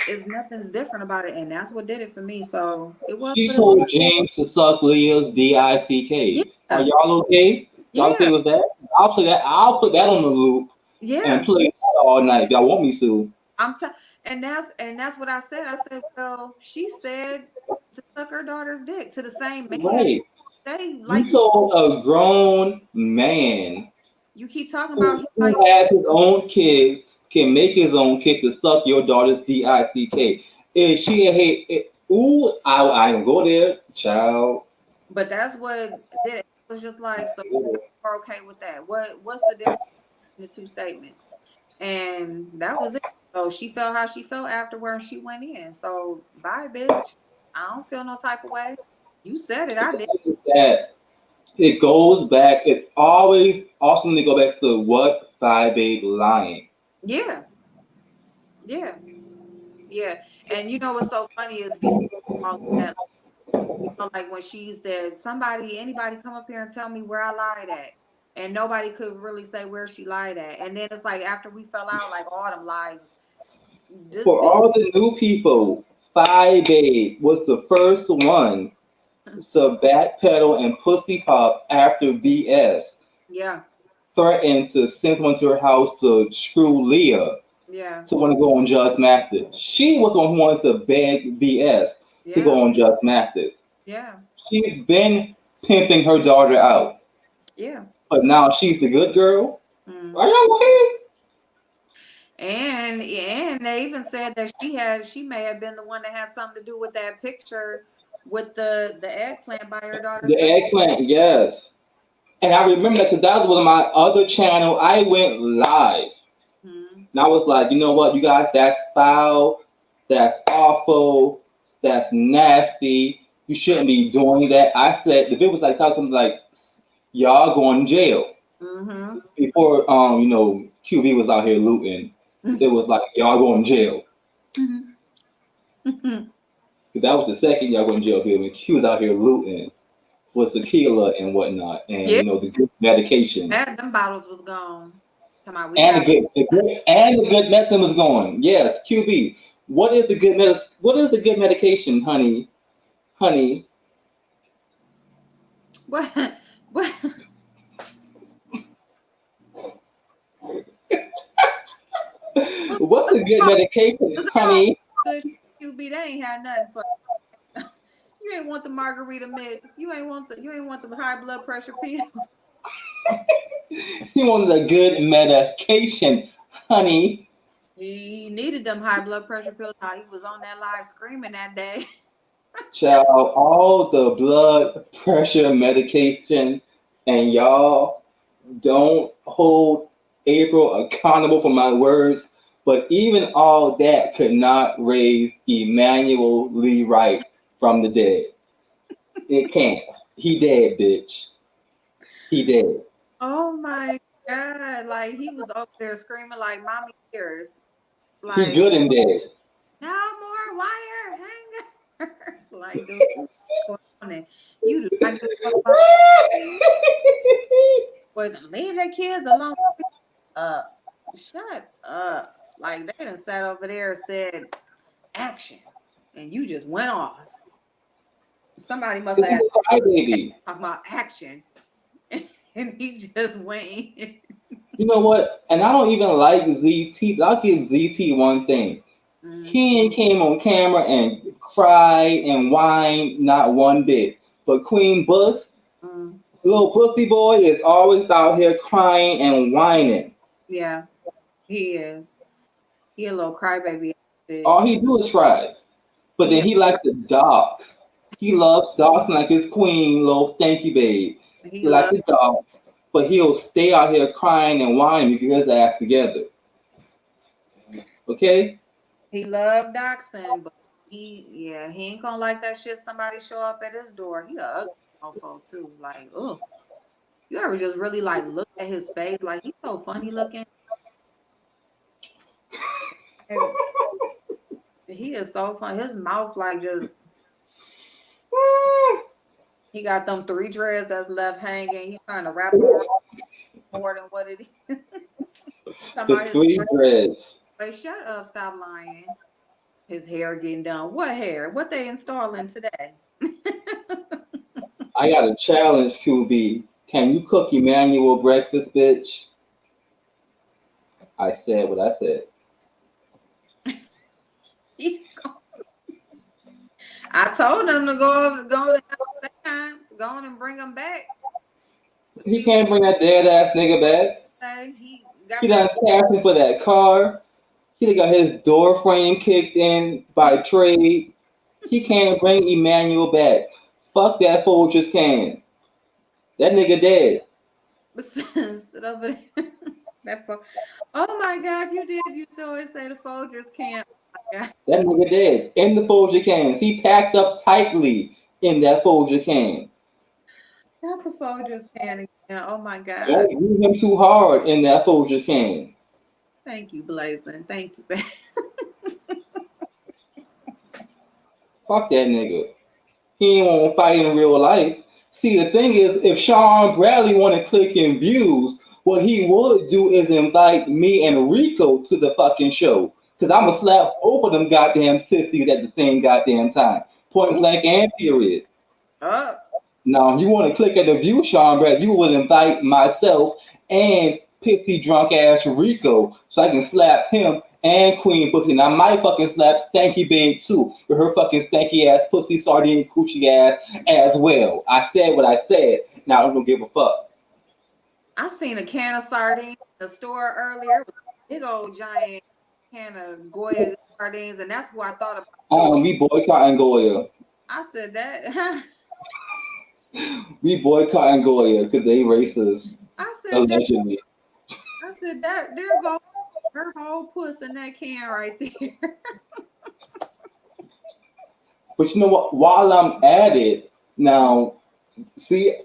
Is nothing's different about it, and that's what did it for me. So it was She what it was. told James to suck Leah's dick. Are Yeah, y'all okay? Y'all okay yeah, with that? I'll play that. I'll put that on the loop and yeah. play that all night if y'all want me to. I'm t- and that's what I said. I said, well, she said to suck her daughter's dick to the same man. Right. They like You told a grown man you keep talking about. who, He who like, has his own kids can make his own kid to suck your daughter's dick. If she hate it, ooh, I ain't go there, child. but that's what did it. It was just like, so we're okay with that. What's the difference in the two statements? And that was it. So she felt how she felt afterward. She went in. So bye, bitch. I don't feel no type of way. You said it. I did. That it goes back. It always ultimately go back to what 5'8" lying. Yeah, yeah, yeah. And you know what's so funny is before all of that, like when she said, anybody come up here and tell me where I lied at. And nobody could really say where she lied at. And then it's like after we fell out, like all them lies, this For bitch. all the new people, 5'8" was the first one to backpedal and pussy pop after BS Yeah, threatened to send someone to her house to screw Leah yeah, to want to go on Just Mathis. She was the one who wanted to beg BS to yeah, go on Just Mathis. yeah, She's been pimping her daughter out, yeah. but now she's the good girl. Mm. Are y'all okay? And they even said that she may have been the one that had something to do with that picture with the eggplant by her daughter's The face. eggplant, yes. And I remember that because that was one of my other channel. I went live. Mm. And I was like, you know what, you guys, that's foul, that's awful, that's nasty. You shouldn't be doing that. I said if it was like something like y'all going to jail Mm-hmm. before QB was out here looting. It was like y'all going to jail. Mm-hmm. 'Cause that was the second y'all going to jail bill when Q was out here looting with tequila and whatnot, and Yeah, the good medication. them bottles was gone. Somebody we And got the good medicine was going. Yes, QB. What is the good medication, honey? Honey, what what what's the good medication, was all honey? good QB. They ain't had nothing for you. Ain't want the margarita mix. You ain't want the high blood pressure pill. He wanted a good medication, honey. He needed them high blood pressure pills. How he was on that live screaming that day. Child, all the blood pressure medication, and y'all don't hold April accountable for my words, but even all that could not raise Emmanuel Lee Wright from the dead. It can't. He dead, bitch. He dead. Oh my God. Like he was up there screaming like mommy ears. He Like good and dead. no more wire hangers. Like dude, clowning. You do not give a fuck about boys. Leave their kids alone. Shut up. Like they done sat over there and said action. And you just went off. Somebody must He's have a crybaby. asked about action. And he just went in. You know what? And I don't even like ZT. But I'll give ZT one thing. He ain't came on camera and cried and whined not one bit. But Queen Bus, little pussy boy, is always out here crying and whining. Yeah, he is. He a little crybaby. All he do is cry. But then he likes the dogs. He loves dogs like his queen, little stanky babe. He He likes loves the dogs. But he'll stay out here crying and whining to get his ass together. Okay? he loved Dachshund, but he ain't gonna like that shit. Somebody show up at his door. He a ugly mofo too. Like, oh, you ever just really like look at his face? Like he's so funny looking. And he is so funny. His mouth like just he got them 3 dreads that's left hanging. He's trying to wrap them around more than what it is. The 3 dreads. Wait, shut up, stop lying. His hair getting done. What hair? What they installing today? I got a challenge, QB. Can you cook Emmanuel breakfast, bitch? I said what I said. I told him to go on and bring him back. He can't bring that dead ass nigga back. He done cashed in for that car. He done got his door frame kicked in by trade. He can't bring Emmanuel back. Fuck that fool just can. That nigga dead. Sit over there. Oh my God, you did. You always say the Folgers can't. Oh that nigga dead. In the Folger cans. He packed up tightly in that Folger can. Not the Folgers can again. Oh my God. Don't move him too hard in that Folger can. Thank you, Blazing. Thank you. Fuck that nigga. He ain't want to fight in real life. See, the thing is, if Sean Bradley want to click in views, what he would do is invite me and Rico to the fucking show. Because I'm going to slap both of them goddamn sissies at the same goddamn time. Point blank and period. Now, if you want to click at the view, Sean Bradley, you would invite myself and pissy drunk ass Rico so I can slap him and Queen Pussy. And I might fucking slap Stanky Babe too with her fucking stanky ass pussy sardine coochie ass as well. I said what I said. Now I don't give a fuck. I seen a can of sardines in the store earlier. It was a big old giant can of Goya sardines, and that's who I thought about. We boycotting Goya. I said that. We boycotting Goya because they racist. I said allegedly. I said that there go her whole puss in that can right there. But you know what? While I'm at it, now, see,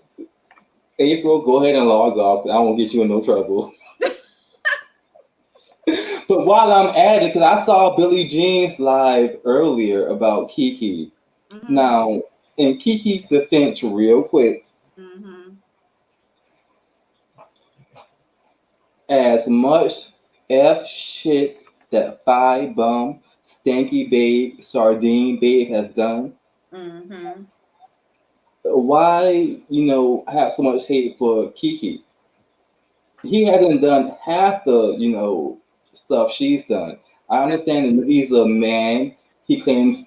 April, go ahead and log off. I won't get you in no trouble. But while I'm at it, because I saw Billie Jean's live earlier about Kiki. Mm-hmm. Now, in Kiki's defense, real quick, as much F shit that Phi Bum, Stanky Babe, Sardine Babe has done, why, have so much hate for Kiki? He hasn't done half the, stuff she's done. I understand that he's a man. He claims,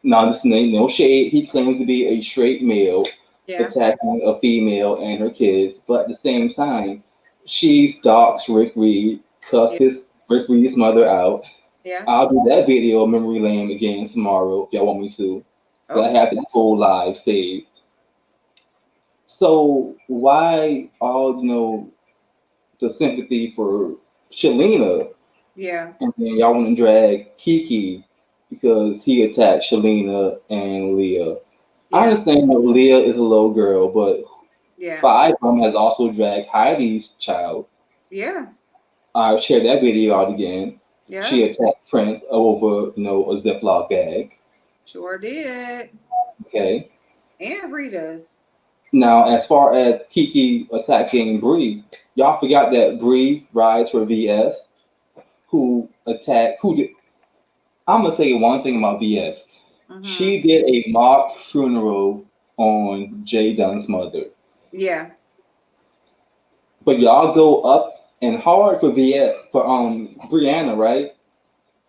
now this ain't no shade, he claims to be a straight male attacking a female and her kids, but at the same time, she's doxed Rick Reed, cussed his Rick Reed's mother out. Yeah. I'll do that video memory lane again tomorrow if y'all want me to. But I Okay. have that whole live saved. So why all the sympathy for Shalina, Yeah. and then y'all want to drag Kiki because he attacked Shalina and Leah. I Yeah. understand that Leah is a little girl, but Yeah. Five has also dragged Heidi's child. Yeah. I shared that video out again. Yeah. She attacked Prince over, a Ziploc bag. Sure did. Okay. And Rita's. Now, as far as Kiki attacking Bree, y'all forgot that Bree rides for VS, who did. I'm gonna say one thing about VS. Mm-hmm. She did a mock funeral on Jay Dunn's mother. Yeah. But y'all go up and hard for VS for Brianna, right?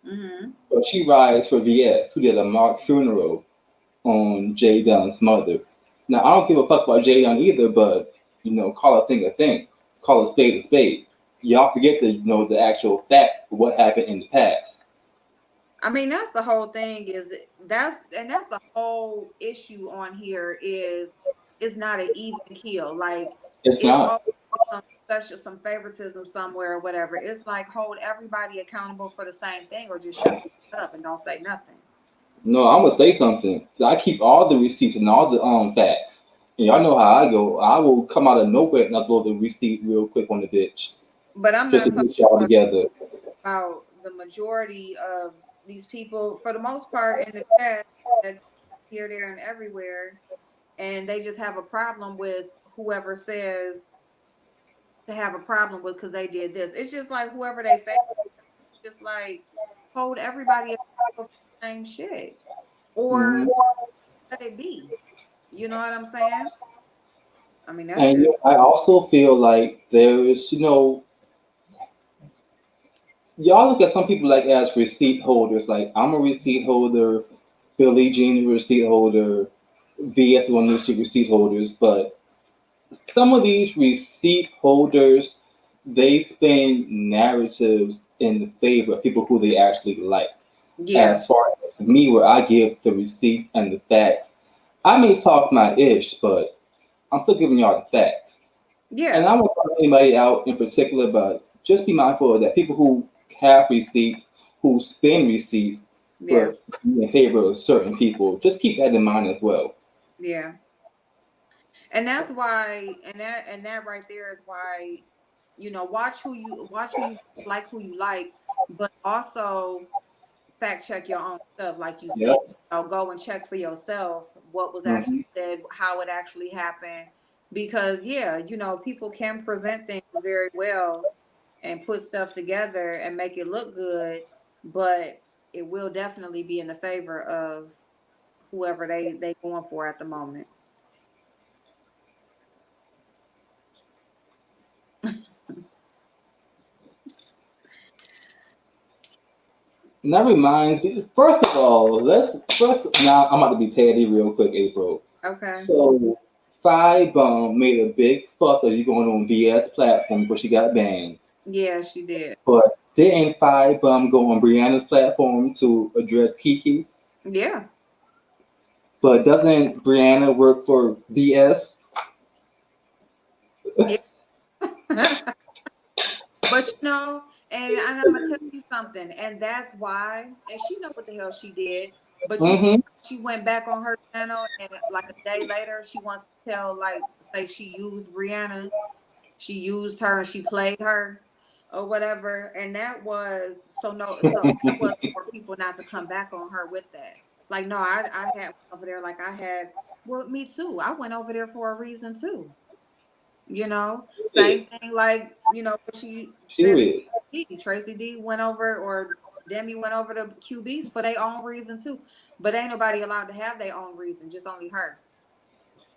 Mm-hmm. But she rides for VS, who did a mock funeral on Jay Dunn's mother. Now I don't give a fuck about Jay Dunn either, but call a thing, call a spade. Y'all forget the actual fact of what happened in the past. I mean, that's the whole thing that's the whole issue on here is it's not an even kill. Like It's it's not. always some favoritism somewhere or whatever. It's like hold everybody accountable for the same thing or just shut up and don't say nothing. No, I'm gonna say something. I keep all the receipts and all the facts. And y'all know how I go. I will come out of nowhere and upload the receipt real quick on the bitch But I'm just not to talking get y'all together. about the majority of these people, for the most part, in the chat that here, there, and everywhere, and they just have a problem with whoever says to have a problem with because they did this. It's just like whoever they face, just like hold everybody accountable for the same shit or Hmm. let it be. You know what I'm saying? I mean, that's And just I also feel like there is, y'all look at some people like as receipt holders. Like I'm a receipt holder, Billie Jean a receipt holder, VS is one of the receipt holders, but some of these receipt holders they spin narratives in the favor of people who they actually like. yeah, As far as me, where I give the receipts and the facts, I may talk my ish, but I'm still giving y'all the facts. And yeah, I won't call anybody out in particular, but just be mindful of that. People who have receipts, who spend receipts yeah, for in favor of certain people, just keep that in mind as well. yeah. And that's why, and that right there is why, watch who you like, who you like, but also fact check your own stuff, like you said. Yep. Go and check for yourself what was actually Hmm. said, how it actually happened, because yeah, people can present things very well and put stuff together and make it look good, but it will definitely be in the favor of whoever they going for at the moment. And that reminds me, first of all, now I'm about to be petty real quick, April. Okay. So Five made a big fuss of you going on VS platform before she got banned. Yeah, she did. But didn't Five go on Brianna's platform to address Kiki? Yeah. But doesn't Brianna work for VS? Yeah. But and I'm gonna tell you something, and that's why, and she know what the hell she did. But you see, Mm-hmm. she went back on her channel, and like a day later, she wants to tell, like, say she used Brianna, she used her, and she played her, or whatever. And that was so no, so that was for people not to come back on her with that. Like, no, I had over there, like I had. Well, me too. I went over there for a reason too. Same thing like, what she said to Period. Tracy D went over, or Demi went over to QBs for their own reason too. But ain't nobody allowed to have their own reason, just only her.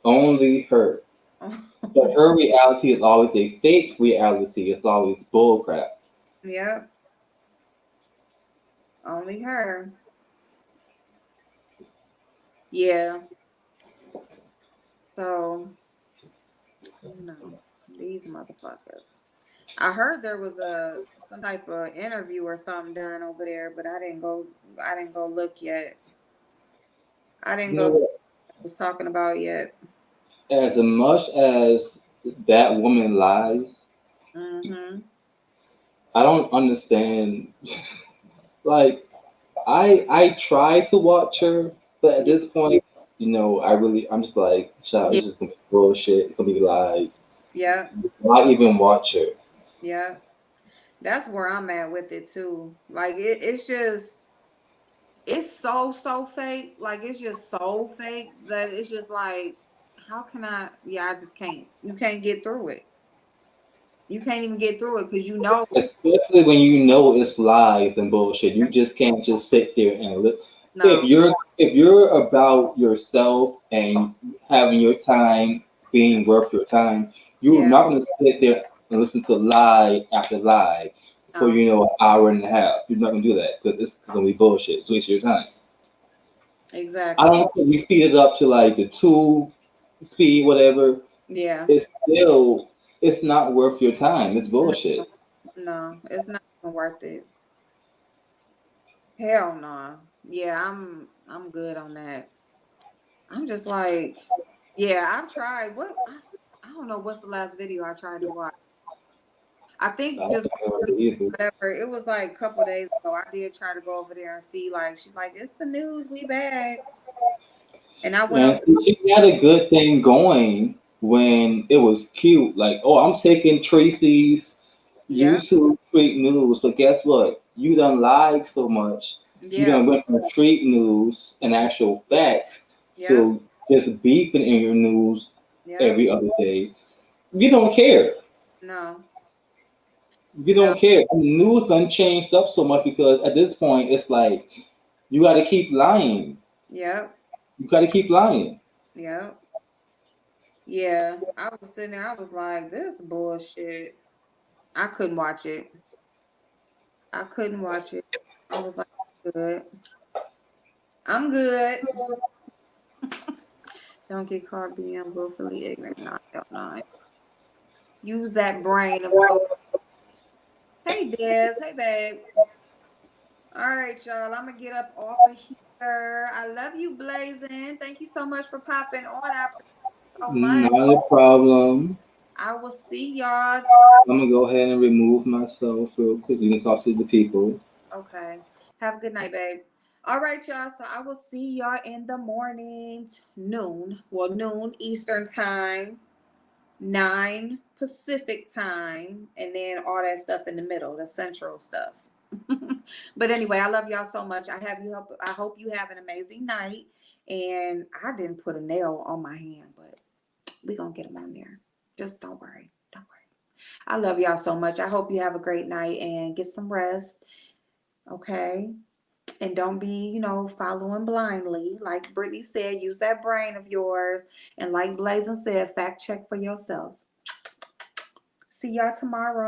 Only her. But her reality is always a fake reality. It's always bullcrap. Yeah, only her. Yeah. So, these motherfuckers. I heard there was some type of interview or something done over there, but I didn't go. I didn't go look yet. I didn't You go know see what? what it was talking about yet. As much as that woman lies, Mm-hmm. I don't understand. Like, I try to watch her, but at Yeah. this point, I'm just like, child, Yeah. it's just gonna be bullshit. It's gonna be lies. Yeah. Why even watch her? Yeah. That's where I'm at with it too. Like it's just it's so fake. Like it's just so fake that it's just like, how can I? Yeah, I just can't. You can't get through it. You can't even get through it because you know. Especially when you know it's lies and bullshit. You just can't just sit there and look. If No. you're about yourself and having your time being worth your time, you're Yeah. not gonna sit there and listen to lie after lie for No. an hour and a half. You're not gonna do that because it's gonna be bullshit. It's waste your time. I Exactly. don't think we speed it up to like the two speed, whatever. Yeah. It's not worth your time. It's No. bullshit. No. It's not even worth it. Hell no. Yeah, I'm good on that. I'm just like, yeah, I've tried. I don't know what's the last video I tried to watch. I I think don't just think I like it either. whatever. It was like a couple days ago. I did try to go over there and see. Like she's like, it's the news. We back. And I went Man, over. see, she had a good thing going when it was cute. Like, oh, I'm taking Tracy's Yeah. YouTube street news, but guess what? You done lied so much. You Yeah. done went from street news and actual facts Yep. to just beefing in your news Yep. every other day. You don't care. No. You No. don't care. And the news done changed up so much because at this point it's like you got to keep lying. Yep. You got to keep lying. Yep. Yeah. I was sitting there. I was like, this bullshit. I couldn't watch it. I couldn't watch it. I was like, good. I'm good. Don't get caught being willfully ignorant. No, hell no. Use that brain of yours. Hey, Des. Hey, babe. All right, y'all. I'm gonna get up off of here. I love you, Blazing. Thank you so much for popping on. I appreciate it so much. Not a problem. I will see y'all. I'm gonna go ahead and remove myself real quick. You can talk to the people. Okay. Have a good night, babe. All right, y'all. So I will see y'all in the morning, noon. Well, noon Eastern time, 9 Pacific time, and then all that stuff in the middle, the central stuff. But anyway, I love y'all so much. I hope you have an amazing night. And I didn't put a nail on my hand, but we're gonna get them on there. Just don't worry. Don't worry. I love y'all so much. I hope you have a great night and get some rest. Okay. And don't be, following blindly. Like Brittany said, use that brain of yours. And like Blazing said, fact check for yourself. See y'all tomorrow.